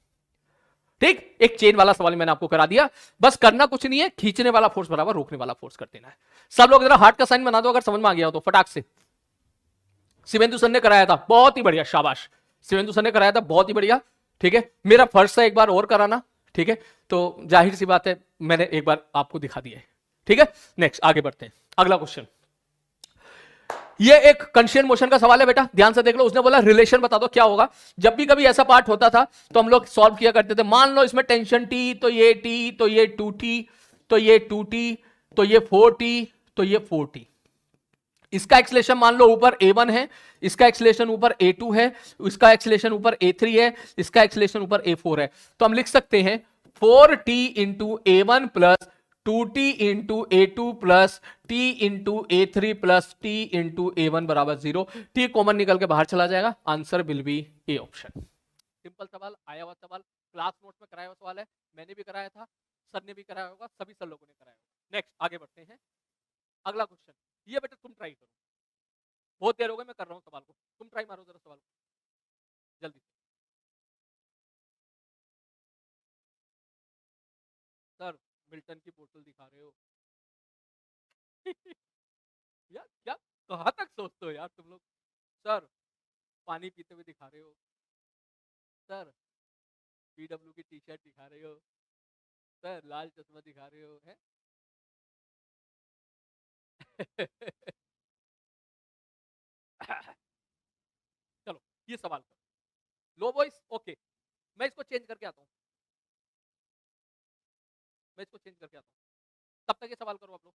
ठीक। एक चेन वाला सवाल मैंने आपको करा दिया, बस करना कुछ नहीं है, खींचने वाला फोर्स बराबर रोकने वाला फोर्स कर देना है। सब लोग जरा हार्ट का साइन बना दो अगर समझ में आ गया हो तो फटाक से। शिवेंदु सर ने कराया था, बहुत ही बढ़िया, शाबाश। शिवेंदु सर ने कराया था, बहुत ही बढ़िया, ठीक है। मेरा फर्ज है एक बार और कराना, ठीक है, तो जाहिर सी बात है मैंने एक बार आपको दिखा दिया है, ठीक है। नेक्स्ट आगे बढ़ते हैं, अगला क्वेश्चन। ये एक कंस्ट्रेंट मोशन का सवाल है बेटा, ध्यान से देख लो। उसने बोला रिलेशन बता दो क्या होगा। जब भी कभी ऐसा पार्ट होता था तो हम लोग सॉल्व किया करते थे। मान लो इसमें टेंशन टी, तो ये टी, तो ये 2t, तो ये 2t, तो ये 4t, तो ये 4t। इसका एक्सीलरेशन मान लो ऊपर a1 है, इसका एक्सीलरेशन ऊपर a2 है, इसका एक्सीलरेशन ऊपर a3 है, इसका एक्सीलरेशन ऊपर a4 है। तो हम लिख सकते हैं 4t into a1 plus 2t into a2 plus t into a3 plus t into a1 बराबर 0। t कॉमन निकल के बाहर चला जाएगा, answer will be A option. Simple सवाल, आया हुआ सवाल, क्लास नोट में कराया हुआ सवाल है, मैंने भी कराया था, सर ने भी कराया होगा, सभी सर लोगों ने कराया होगा। नेक्स्ट आगे बढ़ते हैं, अगला क्वेश्चन। ये बेटा तुम ट्राई करो, बहुत देर हो गई, मैं कर रहा हूँ सवाल को, तुम ट्राई मारो जरा सवाल को जल्दी। सर मिल्टन की बोतल दिखा रहे हो। यार क्या, कहाँ तक सोचते हो यार तुम लोग। सर पानी पीते हुए दिखा रहे हो। सर पीडब्ल्यू की टी शर्ट दिखा रहे हो। सर लाल चश्मा दिखा रहे हो है। चलो ये सवाल करो, लो वॉइस, ओके। मैं इसको चेंज करके आता हूँ, मैं इसको चेंज करके आता हूँ, तब तक ये सवाल करो आप लोग।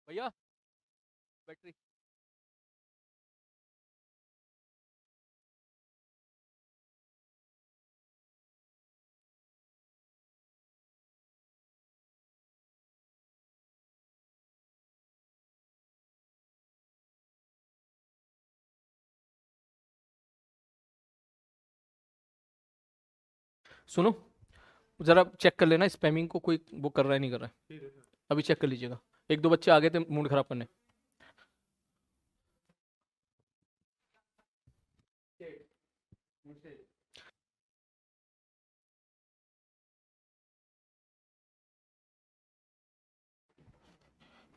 भैया बैटरी, सुनो जरा चेक कर लेना स्पैमिंग को कोई वो कर रहा है नहीं कर रहा है, अभी चेक कर लीजिएगा। एक दो बच्चे आ गए थे मूड खराब करने।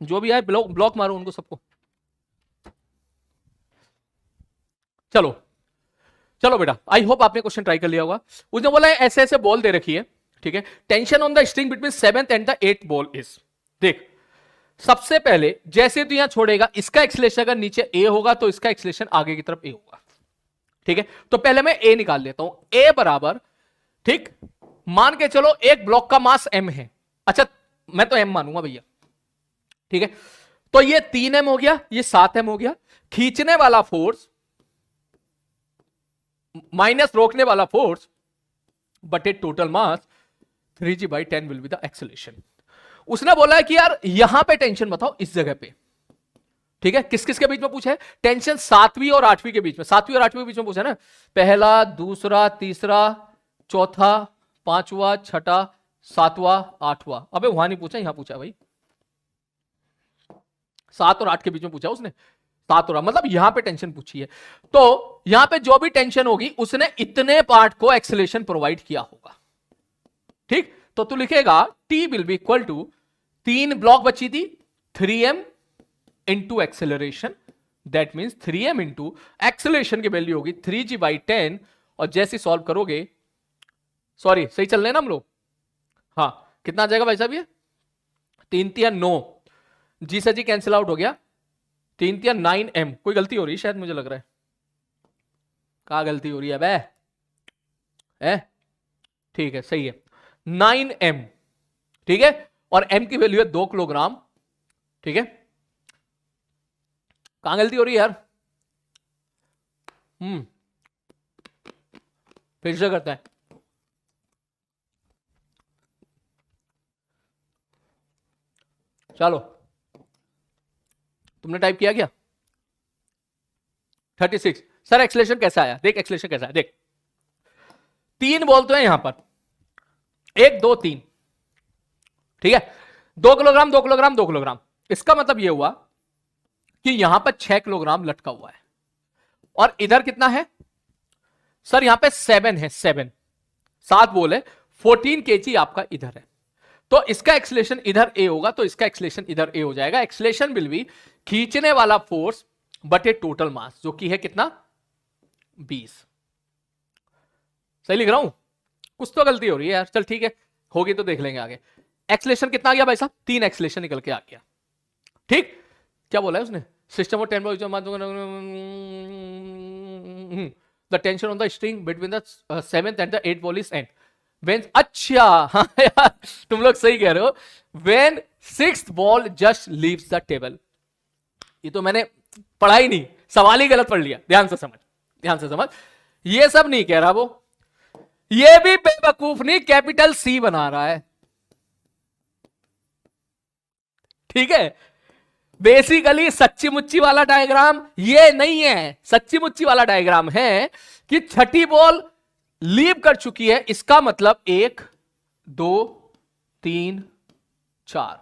जो भी आए ब्लॉक ब्लॉक मारो उनको सबको। चलो चलो बेटा, आई होप आपने क्वेश्चन ट्राई कर लिया होगा। उसने बोला है ऐसे ऐसे बॉल दे रखी है, ठीक है, tension on the string between 7th and the 8th ball is. देख सबसे पहले जैसे तो यहां छोड़ेगा, इसका एक्सलेशन अगर नीचे ए होगा तो इसका एक्सलेशन आगे की तरफ ए होगा, ठीक है। तो पहले मैं ए निकाल लेता हूं, ए बराबर, ठीक, मान के चलो एक ब्लॉक का मास एम है। अच्छा मैं तो एम मानूंगा भैया, ठीक है। तो ये 3m हो गया, ये 7m हो गया। खींचने वाला फोर्स माइनस रोकने वाला फोर्स बटे total mass 3g/10 will be the acceleration. उसने बोला है कि यार यहां पे टेंशन बताओ इस जगह पे, ठीक है। किस किस के बीच में पूछा है टेंशन? 7वीं और 8वीं के बीच में, 7वीं और 8वीं के बीच में पूछा है ना, पहला दूसरा तीसरा चौथा पांचवा छठा सातवां आठवां। अबे वहां नहीं पूछा, यहां पूछा भाई, 7 और 8 के बीच में पूछा उसने, 7 और 8 मतलब यहां पे टेंशन पूछी है। तो यहां पे जो भी टेंशन होगी उसने इतने पार्ट को एक्सेलरेशन प्रोवाइड किया होगा, ठीक। तो तू लिखेगा T will be equal to, 3 block बची थी, 3m into acceleration, that means 3m into acceleration की वैल्यू होगी 3g/10। और जैसे सॉल्व करोगे, सॉरी सही चल रहे हैं ना हम लोग, हाँ कितना आ जाएगा भाई साहब ये, 3×3 = 9, जी से जी कैंसिल आउट हो गया, 3×3 = 9m। कोई गलती हो रही है शायद, मुझे लग रहा है, कहां गलती हो रही है बे, है ठीक है सही है 9m, ठीक है। और m की वैल्यू है 2 किलोग्राम, ठीक है। कहां गलती हो रही है यार, फिर से करते हैं। चलो तुमने टाइप किया क्या 36? सर एक्सलेशन कैसा आया, देख एक्सलेशन कैसा है, देख 3 बोलते हैं यहां पर, 1 2 3, ठीक है, 2 किलोग्राम 2 किलोग्राम 2 किलोग्राम। इसका मतलब यह हुआ कि यहां पर 6 किलोग्राम लटका हुआ है। और इधर कितना है सर, यहां पे 7 है, 7 बोल है, 14 kg आपका इधर है। तो इसका एक्सलेशन इधर ए होगा, तो इसका एक्सलेशन इधर ए हो जाएगा। एक्सलेशन विल बी खींचने वाला फोर्स बटे टोटल मास, जो कि है कितना 20। सही लिख रहा हूं, कुछ तो गलती हो रही है यार, चल ठीक है होगी तो देख लेंगे आगे। एक्सलेशन कितना आ गया भाई साहब, 3 एक्सलेशन निकल के आ गया, ठीक। क्या बोला है उसने, system of 10 the tension on the string between the 7th and the 8th ball is and when, अच्छा हाँ यार तुम लोग सही कह रहे हो, when 6th ball just leaves the table. ये तो मैंने पढ़ा ही नहीं, सवाल ही गलत पढ़ लिया, ध्यान से समझ, ध्यान से समझ। ये सब नहीं कह रहा वो, ये भी बेवकूफ नहीं, कैपिटल C बना रहा है, ठीक है। बेसिकली सच्ची मुच्ची वाला डायग्राम ये नहीं है, सच्ची मुच्ची वाला डायग्राम है कि छठी बॉल लीव कर चुकी है, इसका मतलब 1 2 3 4,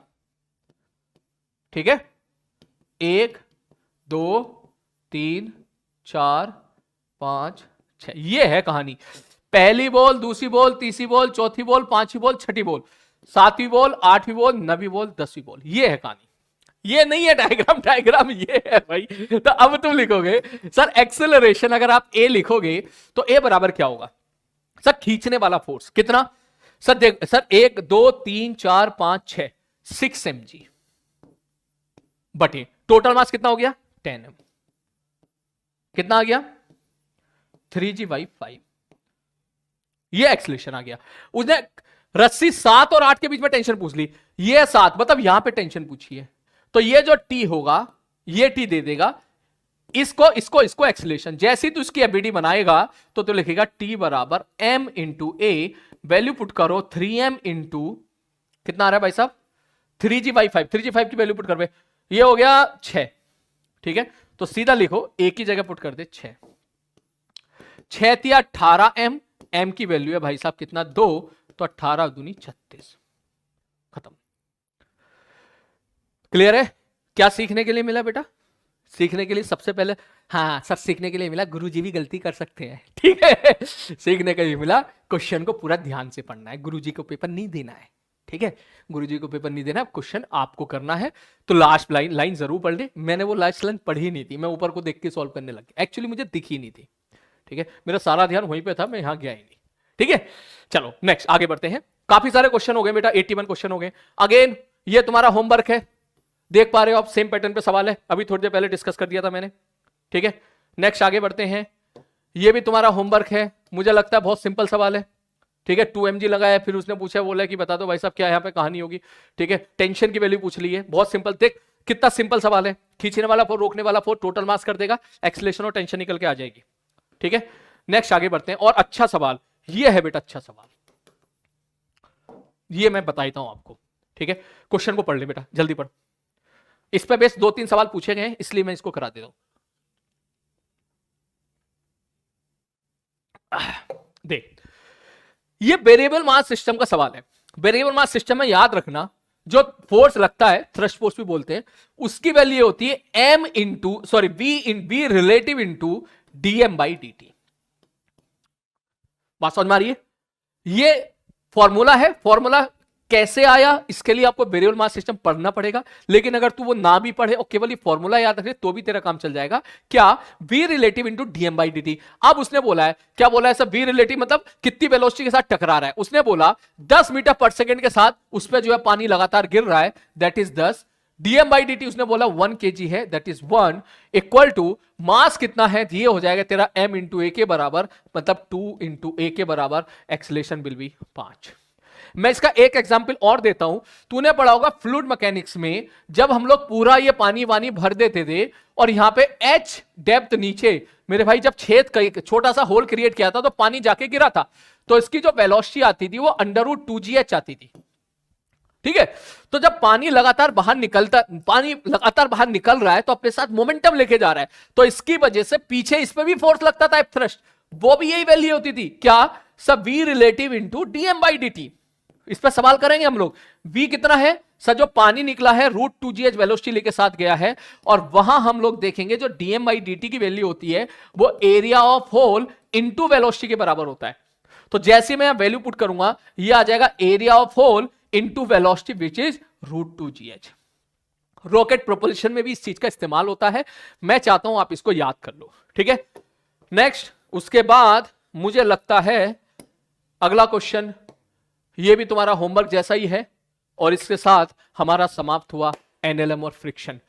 ठीक है, 1 2 3 4 5 6। ये है कहानी। पहली बॉल, दूसरी बॉल, तीसरी बॉल, चौथी बॉल, पांचवी बॉल, छठी बॉल, सातवीं बॉल, आठवीं बॉल, नवीं बॉल, 10वीं बॉल। ये है कहानी। ये नहीं है डायग्राम, डायग्राम ये है भाई। तो अब तुम लिखोगे सर एक्सेलरेशन, अगर आप ए लिखोगे तो ए बराबर क्या होगा सर? खींचने वाला फोर्स कितना सर? देख सर, 1 2 3 4 5 6 6 mg बटे टोटल मास कितना हो गया 10 m। कितना आ गया 3g/5। ये एक्सेलरेशन आ गया। उसने रस्सी 7 और 8 के बीच में टेंशन पूछ ली, ये 7 मतलब यहां पे टेंशन पूछी है, तो ये जो टी होगा ये टी दे देगा इसको इसको इसको एक्सेलरेशन। जैसे ही तू इसकी एबीडी बनाएगा तो लिखेगा टी बराबर m इंटू ए, वैल्यू पुट करो 3m इंटू कितना आ रहा है भाई साहब 3g/5। 3g/5 की वैल्यू पुट कर, ये हो गया 6। ठीक है, तो सीधा लिखो एक ही जगह पुट कर दे 6। 6 तिया 18 m, m की वैल्यू है भाई साहब कितना 2, तो 18 दूनी 36। खत्म। क्लियर है? क्या सीखने के लिए मिला बेटा? सीखने के लिए सबसे पहले, हाँ सर सीखने के लिए मिला गुरुजी भी गलती कर सकते हैं। ठीक है, सीखने के लिए मिला क्वेश्चन को पूरा ध्यान से पढ़ना है, गुरुजी को पेपर नहीं देना है। ठीक है, गुरुजी को पेपर नहीं देना, क्वेश्चन आपको करना है। तो लास्ट लाइन जरूर पढ़ ले। मैंने वो लास्ट लाइन पढ़ी नहीं थी, मैं ऊपर को देख के सॉल्व करने लग गया, एक्चुअली मुझे दिखी नहीं थी। ठीक है, मेरा सारा ध्यान वहीं पे था, मैं यहां गया ही नहीं। ठीक है, चलो नेक्स्ट आगे बढ़ते हैं। काफी सारे क्वेश्चन हो गए बेटा, 81 क्वेश्चन हो गए। अगेन ये तुम्हारा होमवर्क है, देख पा रहे हो आप, सेम पैटर्न पे सवाल है, अभी थोड़ी देर पहले डिस्कस कर दिया था मैंने। ठीक है, नेक्स्ट आगे बढ़ते हैं। ये भी तुम्हारा होमवर्क है, मुझे लगता है बहुत सिंपल सवाल है। ठीक है, 2 mg लगाया, फिर उसने पूछा, बोला कि बता दो भाई साहब क्या यहाँ पे कहानी होगी। ठीक है, टेंशन की वैल्यू पूछ ली है, बहुत सिंपल। देख कितना सिंपल सवाल है, खींचने वाला फोर्स, रोकने वाला फोर्स, टोटल मास कर देगा, एक्सेलरेशन और टेंशन निकल के आ जाएगी। ठीक है, नेक्स्ट आगे बढ़ते हैं। और अच्छा सवाल ये है बेटा, अच्छा सवाल ये मैं बताता हूं आपको। ठीक है, क्वेश्चन को पढ़ ले बेटा, जल्दी पढ़। इस पे बेस 2-3 सवाल पूछे गए हैं, इसलिए मैं इसको करा देता हूं। देख, ये वेरिएबल मास सिस्टम का सवाल है। वेरिएबल मास सिस्टम में याद रखना, जो फोर्स लगता है, थ्रस्ट फोर्स भी बोलते हैं, उसकी वैल्यू होती है m into sorry v relative into dm/dt। बात समझ में आ रही है? ये फॉर्मूला है। फॉर्मूला कैसे आया इसके लिए आपको वेरिएबल मास सिस्टम पढ़ना पड़ेगा, लेकिन अगर तू वो ना भी पढ़े और केवल ये फॉर्मूला याद रखे तो भी तेरा काम चल जाएगा। क्या? v relative into dm/dt। अब उसने बोला है, क्या बोला है सर? v रिलेटिव मतलब कितनी वेलोसिटी के साथ टकरा रहा है। उसने बोला 10 मीटर पर सेकेंड के साथ उस पर जो है पानी लगातार गिर रहा है, दैट इज 10। dm/dt उसने बोला 1 kg है, that is 1, equal to mass कितना है, ये हो जाएगा तेरा m इंटू ए के बराबर, मतलब 2 इंटू ए के बराबर, एक्सेलरेशन विल बी 5। मैं इसका एक एग्जांपल और देता हूं। तूने पढ़ा होगा फ्लूइड मैकेनिक्स में, जब हम लोग पूरा ये पानी वानी भर देते थे और यहां पे h डेप्थ नीचे, मेरे भाई जब छेद छोटा सा होल क्रिएट किया था तो पानी जाके गिरा था, तो इसकी जो वेलोसिटी आती थी वो √2gh आती थी। ठीक है, तो जब पानी लगातार बाहर निकल रहा है तो अपने साथ मोमेंटम लेके जा रहा है, तो इसकी वजह से पीछे इस पे भी फोर्स लगता था, थ्रस्ट, वो भी यही वैल्यू होती थी। क्या? सब v रिलेटिव इंटू dm/dt। इस पर सवाल करेंगे हम लोग। v कितना है सर? जो पानी निकला है √2gh वेलोसिटी लेके साथ गया है, और वहां हम लोग देखेंगे जो dm/dt की वैल्यू होती है वो area of hole into velocity के बराबर होता है। तो जैसे मैं वैल्यू पुट करूंगा, ये आ जाएगा area of hole into velocity which is √2gh। Rocket propulsion में भी इस चीज का इस्तेमाल होता है, मैं चाहता हूं आप इसको याद कर लो। ठीक है, नेक्स्ट उसके बाद मुझे लगता है अगला क्वेश्चन, ये भी तुम्हारा होमवर्क जैसा ही है, और इसके साथ हमारा समाप्त हुआ एनएलएम और फ्रिक्शन।